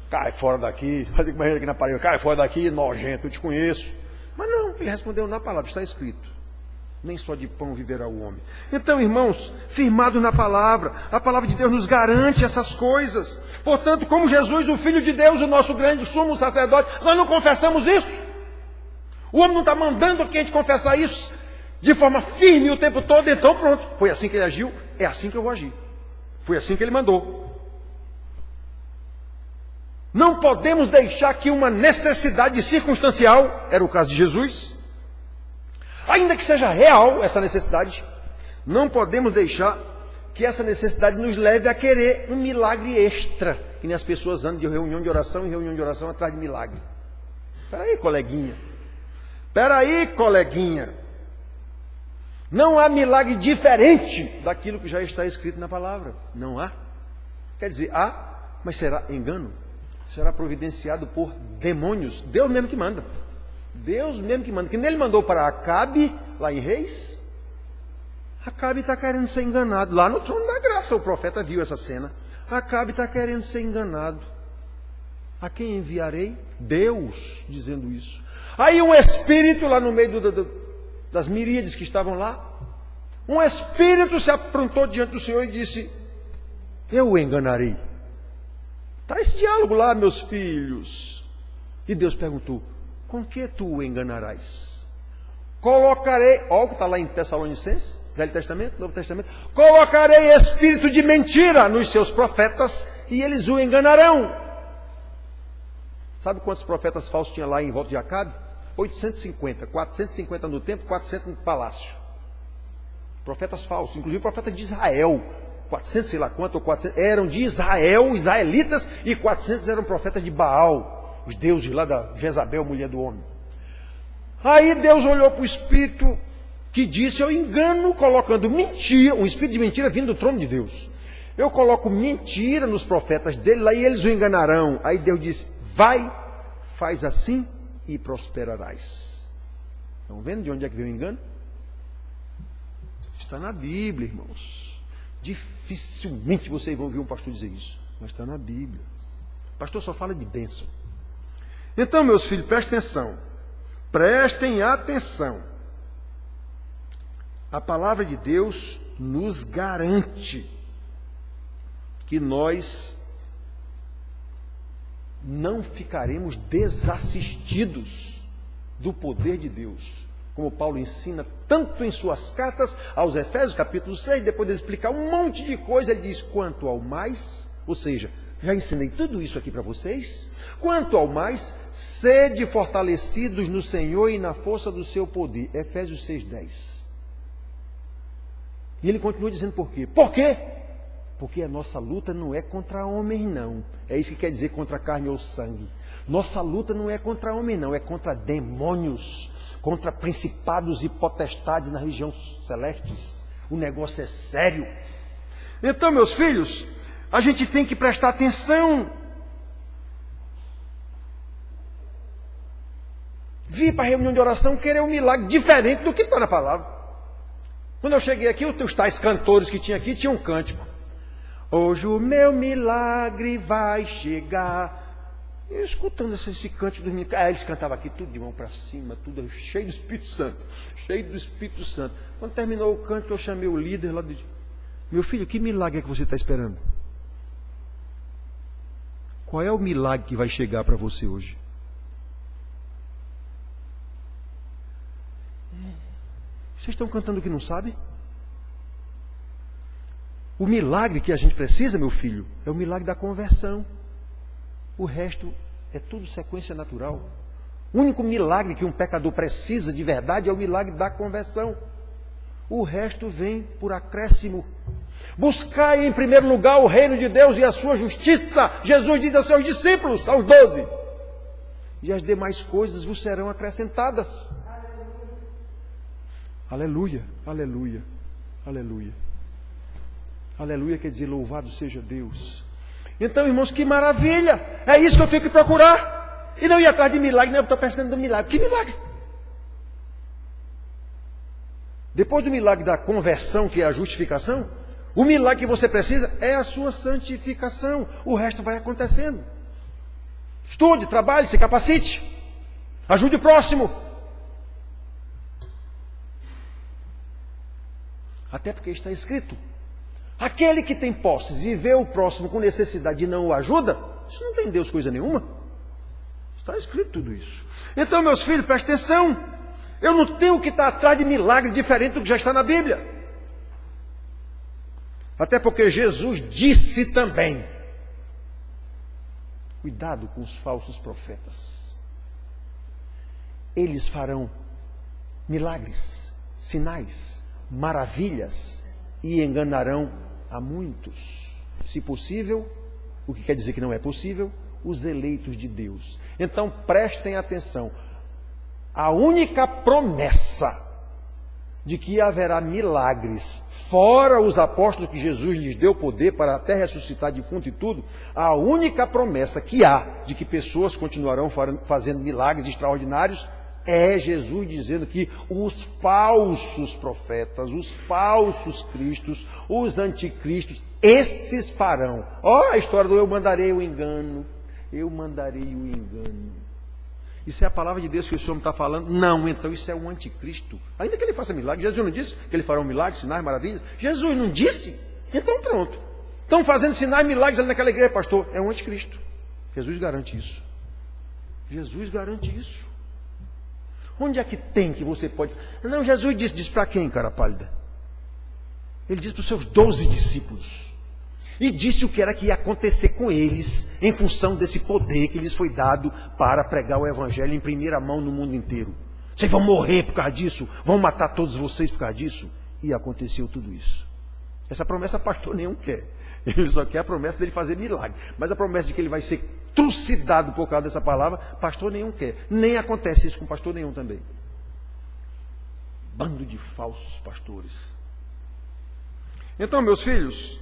Speaker 1: Cai fora daqui, faz aqui na parede, cai fora daqui, nojento, eu te conheço. Mas não, ele respondeu na palavra, está escrito. Nem só de pão viverá o homem. Então, irmãos, firmado na palavra, a palavra de Deus nos garante essas coisas. Portanto, como Jesus, o Filho de Deus, o nosso grande sumo sacerdote, nós não confessamos isso. O homem não está mandando que a gente confessar isso de forma firme o tempo todo, então pronto. Foi assim que ele agiu, é assim que eu vou agir. Foi assim que ele mandou. Não podemos deixar que uma necessidade circunstancial, era o caso de Jesus, ainda que seja real essa necessidade, não podemos deixar que essa necessidade nos leve a querer um milagre extra. Que nem as pessoas andam de reunião de oração em reunião de oração atrás de milagre. Espera aí, coleguinha. Espera aí, coleguinha. Não há milagre diferente daquilo que já está escrito na palavra. Não há. Quer dizer, há, mas será engano. Será providenciado por demônios. Deus mesmo que manda. Deus mesmo que manda. Que nem ele mandou para Acabe, lá em Reis. Acabe está querendo ser enganado. Lá no trono da graça, o profeta viu essa cena. Acabe está querendo ser enganado. A quem enviarei? Deus, dizendo isso. Aí um espírito lá no meio das miríades que estavam lá, um espírito se aprontou diante do Senhor e disse, eu o enganarei. Está esse diálogo lá, meus filhos. E Deus perguntou, com que tu o enganarás? Colocarei, olha o que está lá em Tessalonicenses, Velho Testamento, Novo Testamento. Colocarei espírito de mentira nos seus profetas e eles o enganarão. Sabe quantos profetas falsos tinha lá em volta de Acabe? 850, 450 no templo, 400 no palácio. Profetas falsos, inclusive profetas de Israel. 400, sei lá quanto, ou 400, eram de Israel, israelitas, e 400 eram profetas de Baal, os deuses lá da Jezabel, mulher do homem. Aí Deus olhou para o espírito que disse, eu engano colocando mentira, um espírito de mentira vindo do trono de Deus. Eu coloco mentira nos profetas dele lá e eles o enganarão. Aí Deus disse, vai, faz assim e prosperarás. Estão vendo de onde é que veio o engano? Está na Bíblia, irmãos. Dificilmente vocês vão ouvir um pastor dizer isso, mas está na Bíblia. O pastor só fala de bênção. Então, meus filhos, prestem atenção. Prestem atenção. A palavra de Deus nos garante que nós não ficaremos desassistidos do poder de Deus, como Paulo ensina tanto em suas cartas aos Efésios, capítulo 6, depois de explicar um monte de coisa, ele diz, quanto ao mais, ou seja, já ensinei tudo isso aqui para vocês, quanto ao mais, sede fortalecidos no Senhor e na força do seu poder. Efésios 6:10. E ele continua dizendo por quê? Por quê? Porque a nossa luta não é contra homens, não. É isso que quer dizer contra carne ou sangue. Nossa luta não é contra homens, não. É contra demônios, contra principados e potestades na região celestes. O negócio é sério. Então, meus filhos, a gente tem que prestar atenção. Vir para a reunião de oração querer um milagre diferente do que está na palavra. Quando eu cheguei aqui, os tais cantores que tinha aqui tinham um cântico. Hoje o meu milagre vai chegar. Eu escutando esse cântico dos meninos. Eles cantavam aqui tudo de mão para cima, tudo cheio do Espírito Santo. Cheio do Espírito Santo. Quando terminou o canto, eu chamei o líder lá de... Meu filho, que milagre é que você está esperando? Qual é o milagre que vai chegar para você hoje? Vocês estão cantando o que não sabe? O milagre que a gente precisa, meu filho, é o milagre da conversão. O resto é tudo sequência natural. O único milagre que um pecador precisa de verdade é o milagre da conversão. O resto vem por acréscimo. Buscai em primeiro lugar o reino de Deus e a sua justiça. Jesus diz aos seus discípulos, aos 12. E as demais coisas vos serão acrescentadas. Aleluia, aleluia, aleluia. Aleluia quer dizer louvado seja Deus. Então, irmãos, que maravilha. É isso que eu tenho que procurar. E não ir atrás de milagre, não, eu estou precisando de um milagre. Que milagre? Depois do milagre da conversão, que é a justificação, o milagre que você precisa é a sua santificação. O resto vai acontecendo. Estude, trabalhe, se capacite. Ajude o próximo. Até porque está escrito. Aquele que tem posses e vê o próximo com necessidade e não o ajuda, isso não tem Deus coisa nenhuma. Está escrito tudo isso. Então, meus filhos, prestem atenção. Eu não tenho que estar atrás de milagre diferente do que já está na Bíblia. Até porque Jesus disse também. Cuidado com os falsos profetas. Eles farão milagres, sinais, maravilhas e enganarão a muitos. Se possível, o que quer dizer que não é possível, os eleitos de Deus. Então prestem atenção. A única promessa de que haverá milagres, fora os apóstolos que Jesus lhes deu poder para até ressuscitar defunto e tudo, a única promessa que há de que pessoas continuarão fazendo milagres extraordinários é Jesus dizendo que os falsos profetas, os falsos cristos, os anticristos, esses farão. Ó, a história do eu mandarei o engano. Eu mandarei o engano. Isso é a palavra de Deus que o Senhor está falando? Não, então isso é um anticristo. Ainda que ele faça milagre, Jesus não disse que ele fará um milagre, sinais, maravilhas? Jesus não disse? Então pronto. Estão fazendo sinais e milagres ali naquela igreja, pastor. É um anticristo. Jesus garante isso. Jesus garante isso. Onde é que tem que você pode... Não, Jesus disse para quem, cara pálida? Ele disse para os seus 12 discípulos. E disse o que era que ia acontecer com eles, em função desse poder que lhes foi dado para pregar o Evangelho em primeira mão no mundo inteiro. Vocês vão morrer por causa disso? Vão matar todos vocês por causa disso? E aconteceu tudo isso. Essa promessa pastor nenhum quer. Ele só quer a promessa dele fazer milagre. Mas a promessa de que ele vai ser trucidado por causa dessa palavra, pastor nenhum quer. Nem acontece isso com pastor nenhum também. Bando de falsos pastores. Então, meus filhos,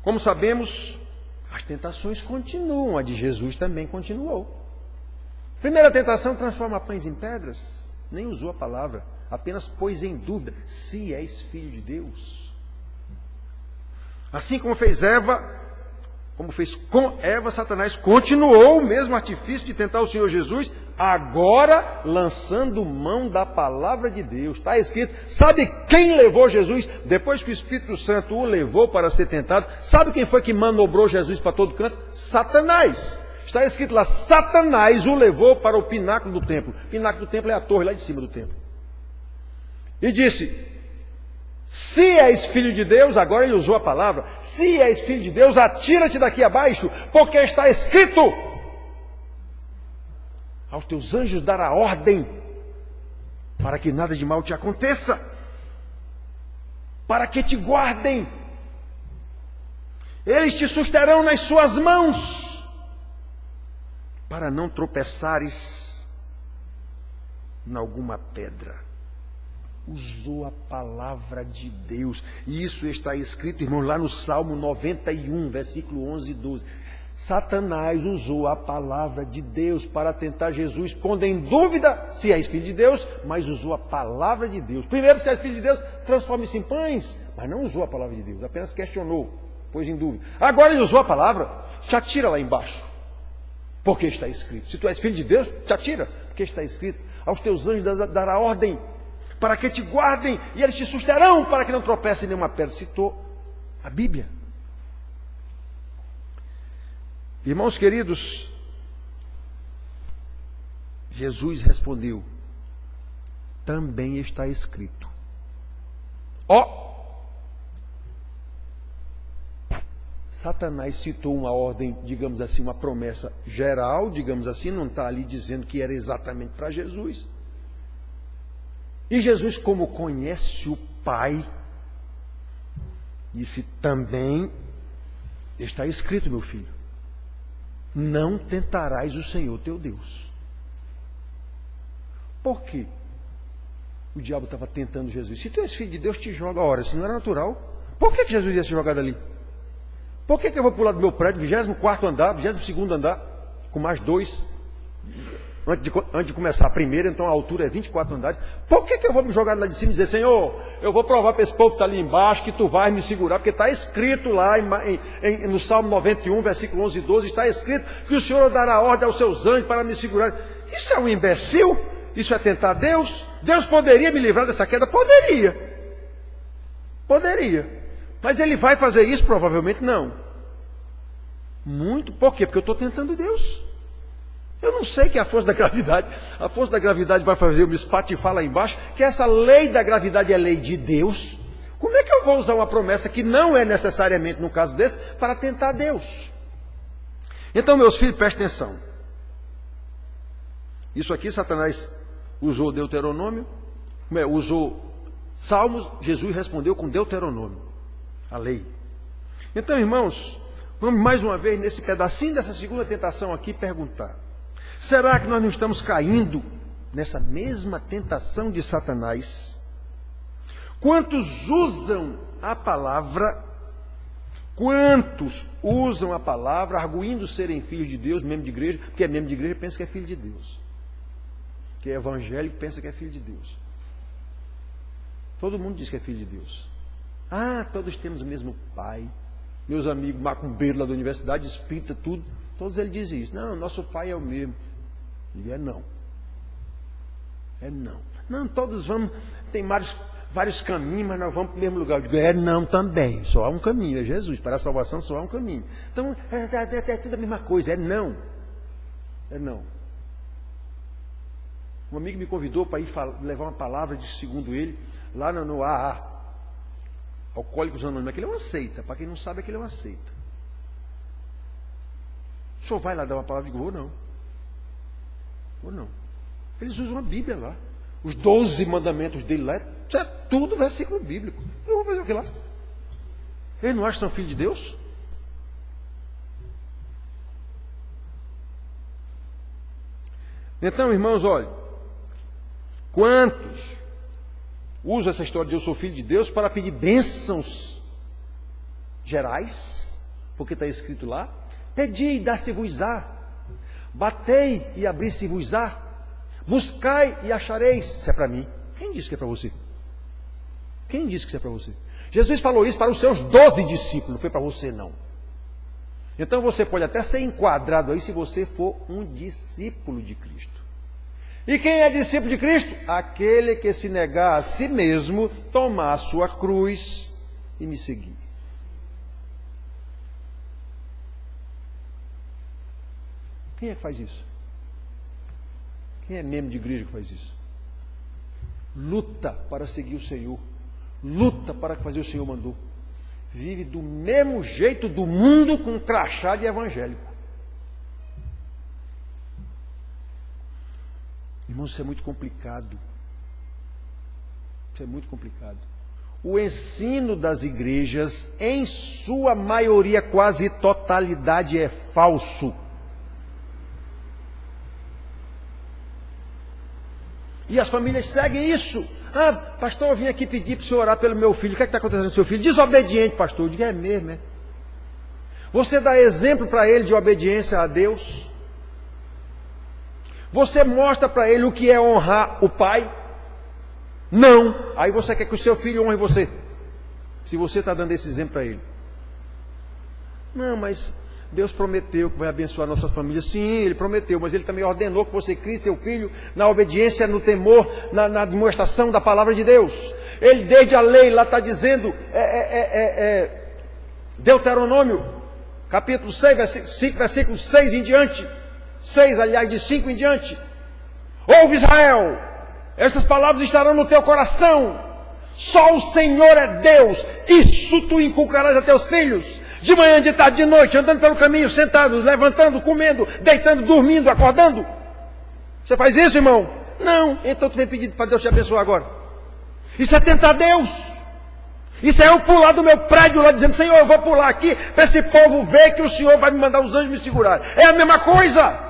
Speaker 1: como sabemos, as tentações continuam. A de Jesus também continuou. Primeira tentação, transforma pães em pedras. Nem usou a palavra. Apenas pôs em dúvida se és filho de Deus. Assim como fez Eva, como fez com Eva, Satanás continuou o mesmo artifício de tentar o Senhor Jesus, agora lançando mão da palavra de Deus. Está escrito, sabe quem levou Jesus? Depois que o Espírito Santo o levou para ser tentado, sabe quem foi que manobrou Jesus para todo canto? Satanás. Está escrito lá, Satanás o levou para o pináculo do templo. O pináculo do templo é a torre lá de cima do templo. E disse, se és filho de Deus, agora ele usou a palavra, se és filho de Deus, atira-te daqui abaixo, porque está escrito, aos teus anjos dará ordem, para que nada de mal te aconteça, para que te guardem, eles te susterão nas suas mãos, para não tropeçares em alguma pedra. Usou a palavra de Deus. E isso está escrito, irmãos, lá no Salmo 91, versículo 11 e 12. Satanás usou a palavra de Deus para tentar Jesus, pondo em dúvida se és filho de Deus, mas usou a palavra de Deus. Primeiro, se és filho de Deus, transforme-se em pães, mas não usou a palavra de Deus, apenas questionou, pôs em dúvida. Agora ele usou a palavra, te atira lá embaixo, porque está escrito. Se tu és filho de Deus, te atira, porque está escrito. Aos teus anjos dará ordem, para que te guardem, e eles te susterão, para que não tropece em nenhuma pedra. Citou a Bíblia. Irmãos queridos, Jesus respondeu, também está escrito. Satanás citou uma ordem, digamos assim, uma promessa geral, digamos assim, não está ali dizendo que era exatamente para Jesus. E Jesus, como conhece o Pai, disse, também está escrito, meu filho, não tentarás o Senhor teu Deus. Por quê? O diabo estava tentando Jesus. Se tu és filho de Deus, te joga. Ora, se não era natural, por que Jesus ia se jogar dali? Por que eu vou pular do meu prédio, 24º andar, 22º andar, com mais 2, antes de começar a primeira, então a altura é 24 andares. Por que eu vou me jogar lá de cima e dizer, Senhor, eu vou provar para esse povo que está ali embaixo, que tu vais me segurar, porque está escrito lá no Salmo 91, versículo 11 e 12, está escrito que o Senhor dará ordem aos seus anjos para me segurar. Isso é um imbecil? Isso é tentar Deus? Deus poderia me livrar dessa queda? Poderia. Mas ele vai fazer isso? Provavelmente não. Muito. Por quê? Porque eu estou tentando Deus. Eu não sei que é a força da gravidade vai fazer eu me espatifar lá embaixo, que essa lei da gravidade é lei de Deus. Como é que eu vou usar uma promessa que não é necessariamente, no caso desse, para tentar Deus? Então, meus filhos, prestem atenção. Isso aqui, Satanás usou Deuteronômio, usou Salmos, Jesus respondeu com Deuteronômio, a lei. Então, irmãos, vamos mais uma vez, nesse pedacinho dessa segunda tentação aqui, perguntar. Será que nós não estamos caindo nessa mesma tentação de Satanás? Quantos usam a palavra, arguindo serem filhos de Deus, membro de igreja, porque é membro de igreja pensa que é filho de Deus. Que é evangélico pensa que é filho de Deus. Todo mundo diz que é filho de Deus. Todos temos o mesmo pai. Meus amigos macumbeiros lá da universidade, espírita, tudo, todos eles dizem isso. Não, nosso pai é o mesmo. E é não. Não, todos vamos, tem vários caminhos, mas nós vamos para o mesmo lugar. Eu digo, não também. Só há um caminho, é Jesus. Para a salvação só há um caminho. Então, é tudo a mesma coisa, é não. Um amigo me convidou para ir levar uma palavra, segundo ele, lá no AA, Alcoólicos Anônimos. Aquilo é uma seita. Para quem não sabe, aquilo é uma seita. O senhor vai lá dar uma palavra? Eu digo, vou não. Eles usam a Bíblia lá. Os 12 mandamentos dele lá, isso é tudo versículo bíblico. Eu vou fazer o que lá? Eles não acham que são filhos de Deus? Então, irmãos, olha, quantos usam essa história de eu sou filho de Deus para pedir bênçãos gerais, porque está escrito lá, pedi e dar-se-vos-á, batei e abrir-se-vos-á, buscai e achareis. Isso é para mim. Quem disse que é para você? Quem disse que isso é para você? Jesus falou isso para os seus 12 discípulos, não foi para você não. Então você pode até ser enquadrado aí se você for um discípulo de Cristo. E quem é discípulo de Cristo? Aquele que se negar a si mesmo, tomar a sua cruz e me seguir. Quem é que faz isso? Quem é membro de igreja que faz isso? Luta para seguir o Senhor. Luta para fazer o Senhor mandou. Vive do mesmo jeito do mundo com um crachá de evangélico. Irmãos, isso é muito complicado. Isso é muito complicado. O ensino das igrejas, em sua maioria, quase totalidade, é falso. E as famílias seguem isso. Ah, pastor, eu vim aqui pedir para o senhor orar pelo meu filho. O que é que está acontecendo com o seu filho? Desobediente, pastor. Eu digo, é mesmo, é? Você dá exemplo para ele de obediência a Deus? Você mostra para ele o que é honrar o pai? Não. Aí você quer que o seu filho honre você. Se você está dando esse exemplo para ele. Não, mas Deus prometeu que vai abençoar a nossa família. Sim, Ele prometeu, mas Ele também ordenou que você crie seu filho na obediência, no temor, na demonstração da palavra de Deus. Ele, desde a lei, lá está dizendo, Deuteronômio, capítulo 6, versículo 6 em diante. 6, aliás, de 5 em diante. Ouve, Israel, estas palavras estarão no teu coração. Só o Senhor é Deus. Isso tu inculcarás a teus filhos. De manhã, de tarde, de noite, andando pelo caminho, sentado, levantando, comendo, deitando, dormindo, acordando. Você faz isso, irmão? Não. Então tu vem pedir para Deus te abençoar agora. Isso é tentar Deus. Isso é eu pular do meu prédio lá dizendo, Senhor, eu vou pular aqui para esse povo ver que o Senhor vai me mandar os anjos me segurar. É a mesma coisa.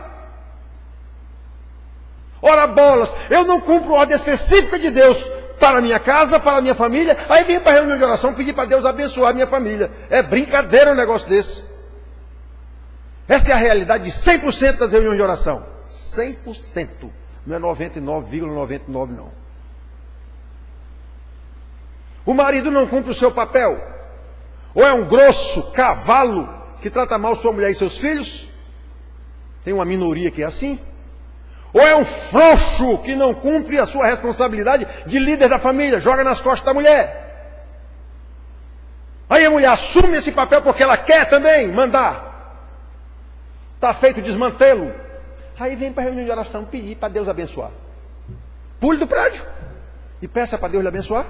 Speaker 1: Ora bolas, eu não cumpro ordem específica de Deus para a minha casa, para a minha família, aí vim para a reunião de oração pedir para Deus abençoar a minha família. É brincadeira um negócio desse. Essa é a realidade de 100% das reuniões de oração. 100%. Não é 99,99 não. O marido não cumpre o seu papel. Ou é um grosso cavalo que trata mal sua mulher e seus filhos. Tem uma minoria que é assim. Ou é um frouxo que não cumpre a sua responsabilidade de líder da família, joga nas costas da mulher. Aí a mulher assume esse papel porque ela quer também mandar. Está feito o desmantelo. Aí vem para a reunião de oração pedir para Deus abençoar. Pule do prédio e peça para Deus lhe abençoar.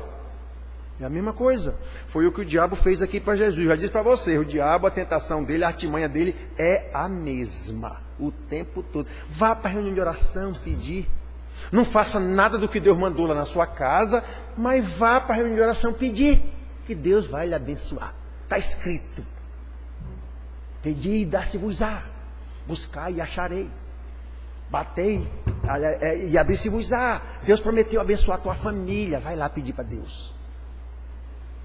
Speaker 1: É a mesma coisa. Foi o que o diabo fez aqui para Jesus. Já disse para você, o diabo, a tentação dele, a artimanha dele é a mesma. O tempo todo. Vá para a reunião de oração pedir. Não faça nada do que Deus mandou lá na sua casa, mas vá para a reunião de oração pedir, que Deus vai lhe abençoar. Está escrito. Pedi e dá-se-vos-á. Buscai e achareis. Batei e abri-se-vos-á. Deus prometeu abençoar a tua família. Vai lá pedir para Deus.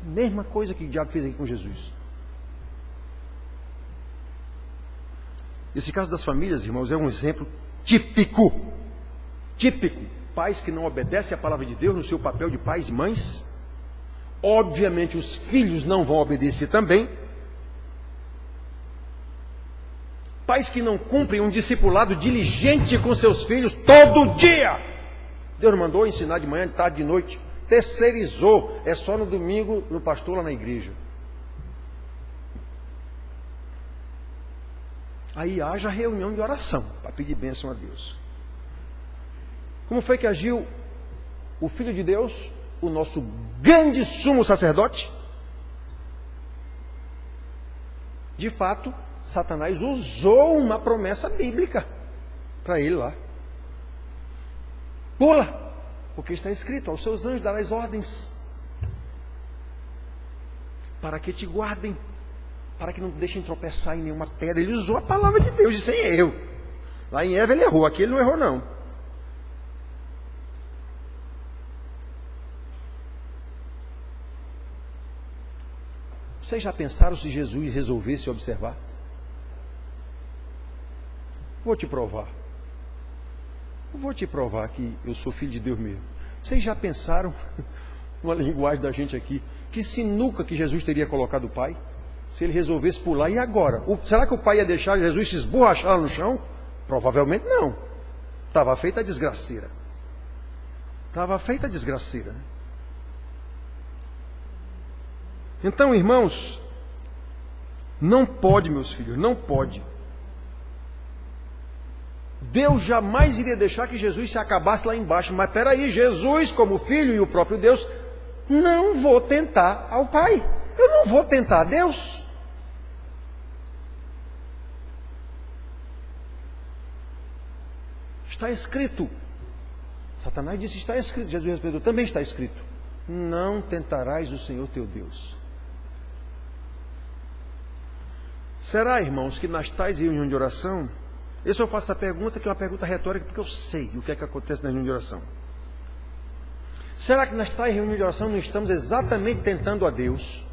Speaker 1: Mesma coisa que o diabo fez aqui com Jesus. Esse caso das famílias, irmãos, é um exemplo típico. Típico. Pais que não obedecem à palavra de Deus no seu papel de pais e mães. Obviamente os filhos não vão obedecer também. Pais que não cumprem um discipulado diligente com seus filhos todo dia. Deus mandou ensinar de manhã, de tarde, de noite. Terceirizou. É só no domingo, no pastor lá na igreja. Aí haja reunião de oração para pedir bênção a Deus. Como foi que agiu o Filho de Deus, o nosso grande sumo sacerdote? De fato, Satanás usou uma promessa bíblica para ele lá. Pula, porque está escrito, aos seus anjos darás ordens para que te guardem, para que não deixem tropeçar em nenhuma pedra. Ele usou a palavra de Deus, disse sem erro. Lá em Eva ele errou, aqui ele não errou não. Vocês já pensaram se Jesus resolvesse observar? Vou te provar. Eu vou te provar que eu sou filho de Deus mesmo. Vocês já pensaram, uma linguagem da gente aqui, que sinuca que Jesus teria colocado o Pai? Se ele resolvesse pular, e agora? Será que o Pai ia deixar Jesus se esborrachar no chão? Provavelmente não. Estava feita a desgraceira. Estava feita a desgraceira. Então, irmãos, não pode, meus filhos, não pode. Deus jamais iria deixar que Jesus se acabasse lá embaixo. Mas peraí, Jesus, como Filho e o próprio Deus, não vou tentar ao Pai. Eu não vou tentar a Deus. Está escrito. Satanás disse, está escrito. Jesus respondeu, também está escrito. Não tentarás o Senhor teu Deus. Será, irmãos, que nas tais reuniões de oração, eu só faço a pergunta, que é uma pergunta retórica, porque eu sei o que é que acontece na reunião de oração. Será que nas tais reuniões de oração não estamos exatamente tentando a Deus,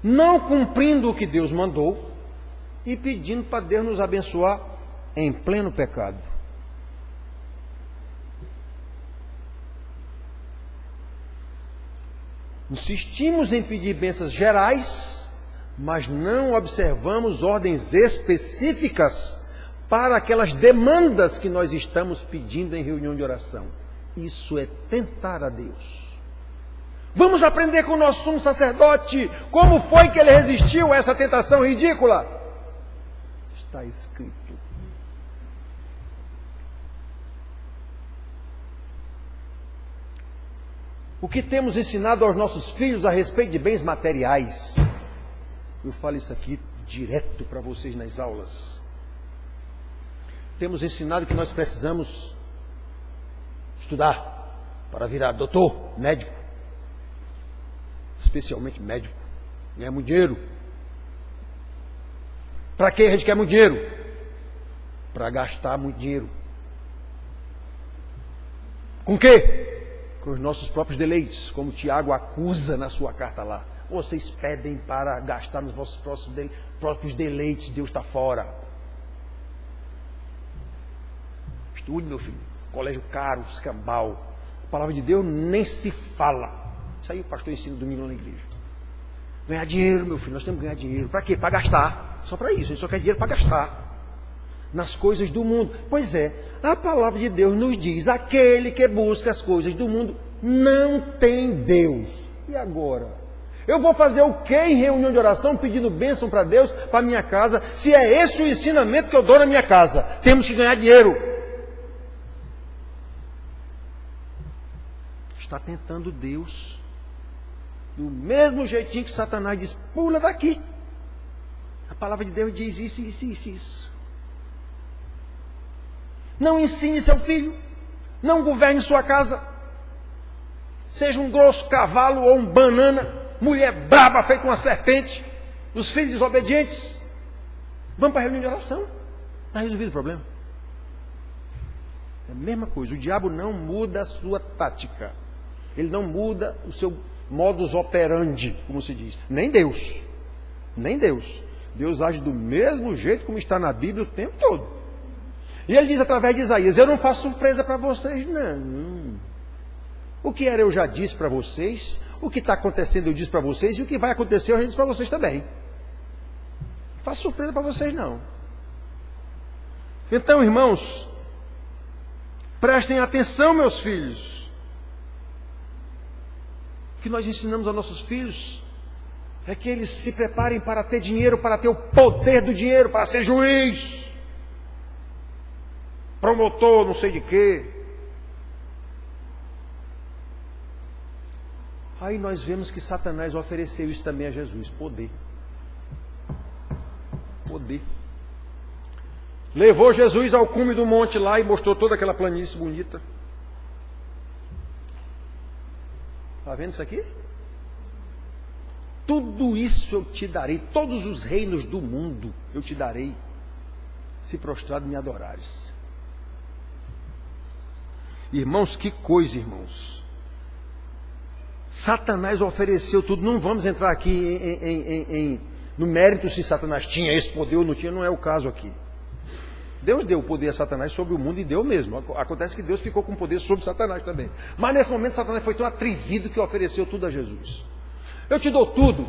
Speaker 1: não cumprindo o que Deus mandou, e pedindo para Deus nos abençoar em pleno pecado? Insistimos em pedir bênçãos gerais, mas não observamos ordens específicas para aquelas demandas que nós estamos pedindo em reunião de oração. Isso é tentar a Deus. Vamos aprender com o nosso sumo sacerdote como foi que ele resistiu a essa tentação ridícula. Está escrito. O que temos ensinado aos nossos filhos a respeito de bens materiais? Eu falo isso aqui direto para vocês nas aulas. Temos ensinado que nós precisamos estudar para virar doutor, médico, especialmente médico, ganhar muito dinheiro. Para que a gente quer muito dinheiro? Para gastar muito dinheiro. Com o quê? Com os nossos próprios deleites, como Tiago acusa na sua carta lá. Vocês pedem para gastar nos vossos próprios deleites, Deus está fora. Estude, meu filho. Colégio caro, escambau. A palavra de Deus nem se fala. Isso aí o pastor ensina domingo na igreja. Ganhar dinheiro, meu filho, nós temos que ganhar dinheiro. Para quê? Para gastar. Só para isso, a gente só quer dinheiro para gastar. Nas coisas do mundo. Pois é, a palavra de Deus nos diz, aquele que busca as coisas do mundo não tem Deus. E agora? Eu vou fazer o que em reunião de oração, pedindo bênção para Deus, para minha casa, se é esse o ensinamento que eu dou na minha casa? Temos que ganhar dinheiro. Está tentando Deus do mesmo jeitinho que Satanás diz, pula daqui. A palavra de Deus diz isso, isso, isso, isso. Não ensine seu filho, não governe sua casa, seja um grosso cavalo ou um banana, mulher braba feita uma serpente, os filhos desobedientes. Vamos para a reunião de oração, está resolvido o problema. É a mesma coisa, o diabo não muda a sua tática, ele não muda o seu modus operandi, como se diz, nem Deus, nem Deus. Deus age do mesmo jeito como está na Bíblia o tempo todo. E ele diz através de Isaías, eu não faço surpresa para vocês, não. O que era eu já disse para vocês, o que está acontecendo eu disse para vocês, e o que vai acontecer eu já disse para vocês também. Não faço surpresa para vocês, não. Então, irmãos, prestem atenção, meus filhos. O que nós ensinamos aos nossos filhos é que eles se preparem para ter dinheiro, para ter o poder do dinheiro, para ser juiz, promotor, não sei de quê. Aí nós vemos que Satanás ofereceu isso também a Jesus, poder. Poder. Levou Jesus ao cume do monte lá e mostrou toda aquela planície bonita. Está vendo isso aqui? Tudo isso eu te darei, todos os reinos do mundo eu te darei, se prostrado me adorares. Irmãos, que coisa, irmãos. Satanás ofereceu tudo. Não vamos entrar aqui no mérito se Satanás tinha esse poder ou não tinha, não é o caso aqui. Deus deu o poder a Satanás sobre o mundo e deu mesmo. Acontece que Deus ficou com poder sobre Satanás também. Mas nesse momento Satanás foi tão atrevido que ofereceu tudo a Jesus. Eu te dou tudo.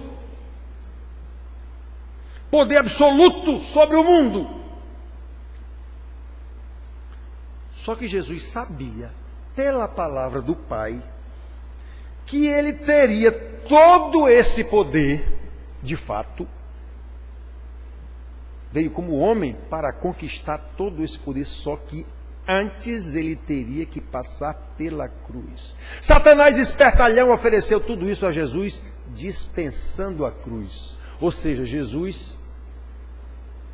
Speaker 1: Poder absoluto sobre o mundo. Só que Jesus sabia, pela palavra do Pai, que ele teria todo esse poder, de fato, veio como homem para conquistar todo esse poder, só que antes ele teria que passar pela cruz. Satanás, espertalhão, ofereceu tudo isso a Jesus, dispensando a cruz. Ou seja, Jesus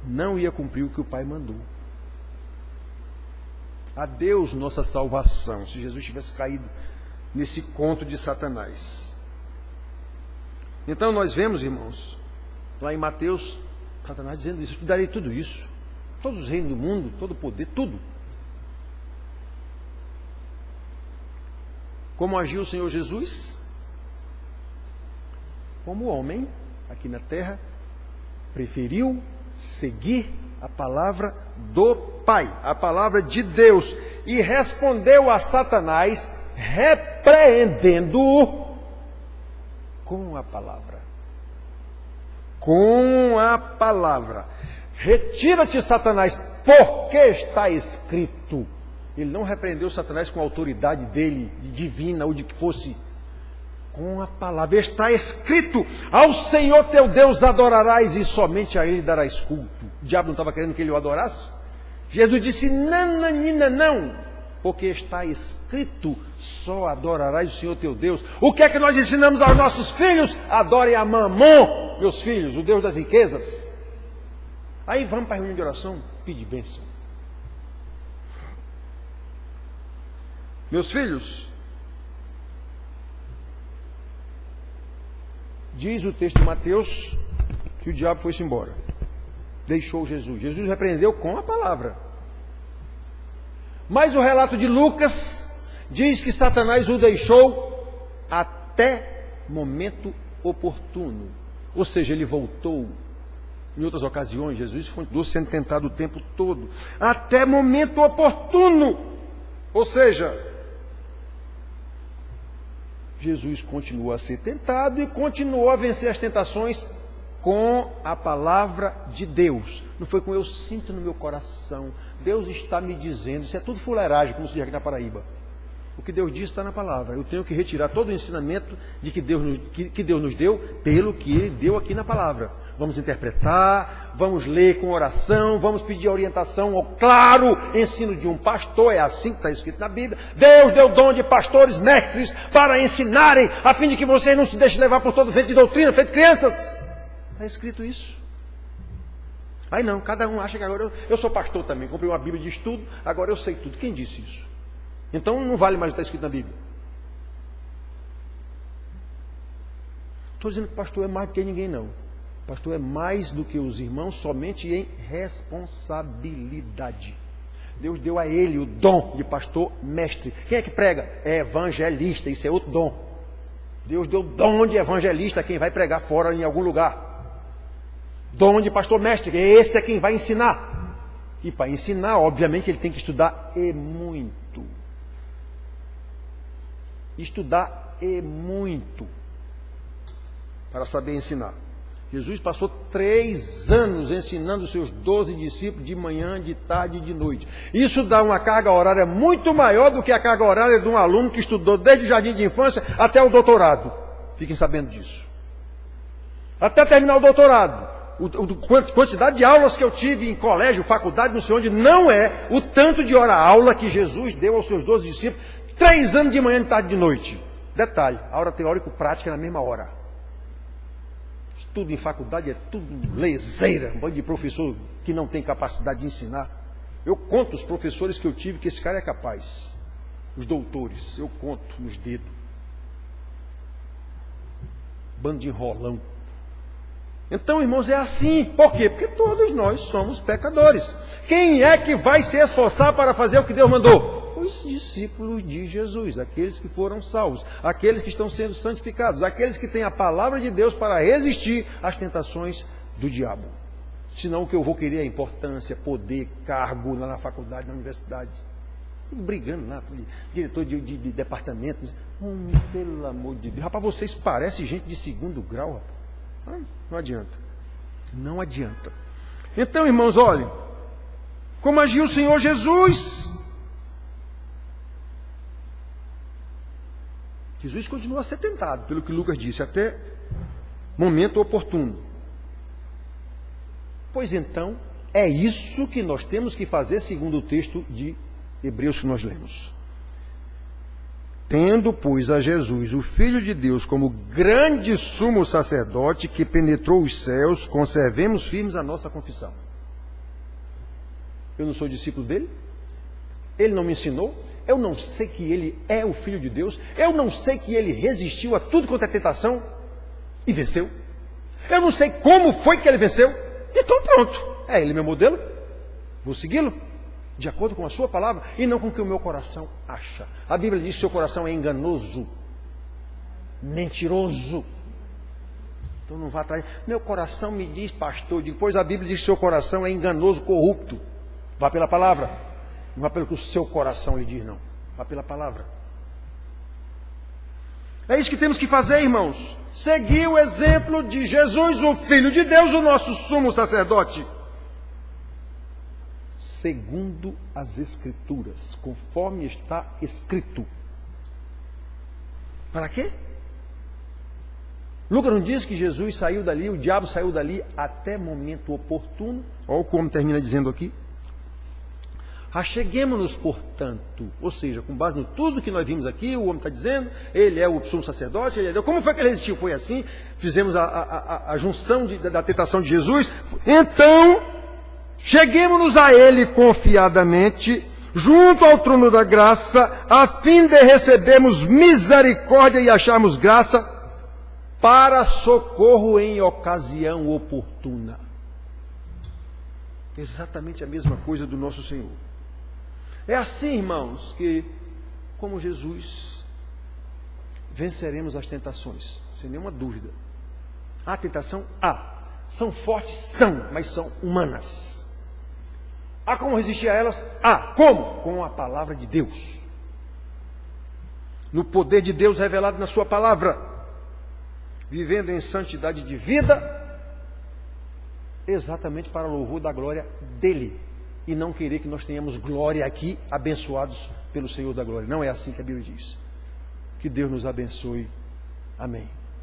Speaker 1: não ia cumprir o que o Pai mandou. Adeus nossa salvação, se Jesus tivesse caído nesse conto de Satanás. Então nós vemos, irmãos, lá em Mateus, Satanás dizendo isso: eu te darei tudo isso, todos os reinos do mundo, todo o poder, tudo. Como agiu o Senhor Jesus? Como homem, aqui na terra, preferiu seguir a palavra do Pai, a palavra de Deus, e respondeu a Satanás, repreendendo-o com a palavra. Com a palavra. Retira-te, Satanás, porque está escrito. Ele não repreendeu Satanás com a autoridade dele, divina ou de que fosse. Com a palavra. Está escrito: ao Senhor teu Deus adorarás e somente a Ele darás culto. O diabo não estava querendo que ele o adorasse? Jesus disse: nananina, não, porque está escrito: só adorarás o Senhor teu Deus. O que é que nós ensinamos aos nossos filhos? Adorem a Mamon, meus filhos, o Deus das riquezas. Aí vamos para a reunião de oração, pedir bênção. Meus filhos, diz o texto de Mateus que o diabo foi-se embora. Deixou Jesus. Jesus repreendeu com a palavra. Mas o relato de Lucas diz que Satanás o deixou até momento oportuno. Ou seja, ele voltou. Em outras ocasiões, Jesus continuou sendo tentado o tempo todo. Até momento oportuno. Ou seja, Jesus continuou a ser tentado e continuou a vencer as tentações com a palavra de Deus. Não foi com eu sinto no meu coração, Deus está me dizendo. Isso é tudo fuleiragem, como se diz aqui na Paraíba. O que Deus diz está na palavra. Eu tenho que retirar todo o ensinamento de que Deus nos deu pelo que Ele deu aqui na palavra. Vamos interpretar, vamos ler com oração, vamos pedir orientação ao claro ensino de um pastor. É assim que está escrito na Bíblia. Deus deu dom de pastores, mestres, para ensinarem, a fim de que vocês não se deixem levar por todo vento de doutrina, feito crianças. Está escrito isso. Aí não, cada um acha que agora eu sou pastor também, comprei uma Bíblia de estudo, agora eu sei tudo. Quem disse isso? Então não vale mais o que está escrito na Bíblia. Estou dizendo que pastor é mais do que ninguém, não. Pastor é mais do que os irmãos somente em responsabilidade. Deus deu a ele o dom de pastor mestre. Quem é que prega? É evangelista, isso é outro dom. Deus deu dom de evangelista a quem vai pregar fora em algum lugar. Dom de pastor mestre, esse é quem vai ensinar. E para ensinar, obviamente, ele tem que estudar e muito. Estudar e muito para saber ensinar. Jesus passou 3 anos ensinando os seus 12 discípulos de manhã, de tarde e de noite. Isso dá uma carga horária muito maior do que a carga horária de um aluno que estudou desde o jardim de infância até o doutorado. Fiquem sabendo disso. Até terminar o doutorado. A quantidade de aulas que eu tive em colégio, faculdade, não sei onde, não é o tanto de hora-aula que Jesus deu aos seus 12 discípulos. 3 anos de manhã, de tarde e de noite. Detalhe, a aula teórico-prática é na mesma hora. Estudo em faculdade é tudo leseira, um bando de professor que não tem capacidade de ensinar. Eu conto os professores que eu tive que esse cara é capaz. Os doutores, eu conto nos dedos. Bando de enrolão. Então, irmãos, é assim. Por quê? Porque todos nós somos pecadores. Quem é que vai se esforçar para fazer o que Deus mandou? Os discípulos de Jesus, aqueles que foram salvos, aqueles que estão sendo santificados, aqueles que têm a palavra de Deus para resistir às tentações do diabo. Senão o que eu vou querer é importância, poder, cargo lá na faculdade, na universidade. Tudo brigando lá, diretor de departamento. Pelo amor de Deus. Rapaz, vocês parecem gente de 2º grau, rapaz. Não adianta. Não adianta. Então, irmãos, olhem. Como agiu o Senhor Jesus. Jesus continua a ser tentado, pelo que Lucas disse, até momento oportuno. Pois então, É isso que nós temos que fazer segundo o texto de Hebreus que nós lemos. Tendo, pois, a Jesus, o Filho de Deus, como grande sumo sacerdote que penetrou os céus, conservemos firmes a nossa confissão. Eu não sou discípulo dele? Ele não me ensinou? Eu não sei que ele é o Filho de Deus? Eu não sei que ele resistiu a tudo quanto é tentação e venceu? Eu não sei como foi que ele venceu? Então pronto, é ele meu modelo? Vou segui-lo? De acordo com a sua palavra e não com o que o meu coração acha. A Bíblia diz que seu coração é enganoso, mentiroso. Então não vá atrás. Meu coração me diz, pastor, depois a Bíblia diz que seu coração é enganoso, corrupto. Vá pela palavra. Não vá pelo que o seu coração lhe diz, não. Vá pela palavra. É isso que temos que fazer, irmãos. Seguir o exemplo de Jesus, o Filho de Deus, o nosso sumo sacerdote. Segundo as Escrituras, conforme está escrito. Para quê? Lucas não diz que Jesus saiu dali, o diabo saiu dali até momento oportuno. Olha como termina dizendo aqui. Acheguemo-nos, portanto, ou seja, com base no tudo que nós vimos aqui, o homem está dizendo, ele é o sumo sacerdote, ele é Deus. Como foi que ele resistiu? Foi assim, fizemos a junção da tentação de Jesus. Então, cheguemo-nos a ele confiadamente, junto ao trono da graça, a fim de recebermos misericórdia e acharmos graça para socorro em ocasião oportuna. Exatamente a mesma coisa do nosso Senhor. É assim, irmãos, que, como Jesus, venceremos as tentações, sem nenhuma dúvida. Há tentação? Há. São fortes? São, mas são humanas. Há como resistir a elas? Há. Como? Com a palavra de Deus. No poder de Deus revelado na sua palavra. Vivendo em santidade de vida, exatamente para louvor da glória dele. E não querer que nós tenhamos glória aqui, abençoados pelo Senhor da glória. Não é assim que a Bíblia diz. Que Deus nos abençoe. Amém.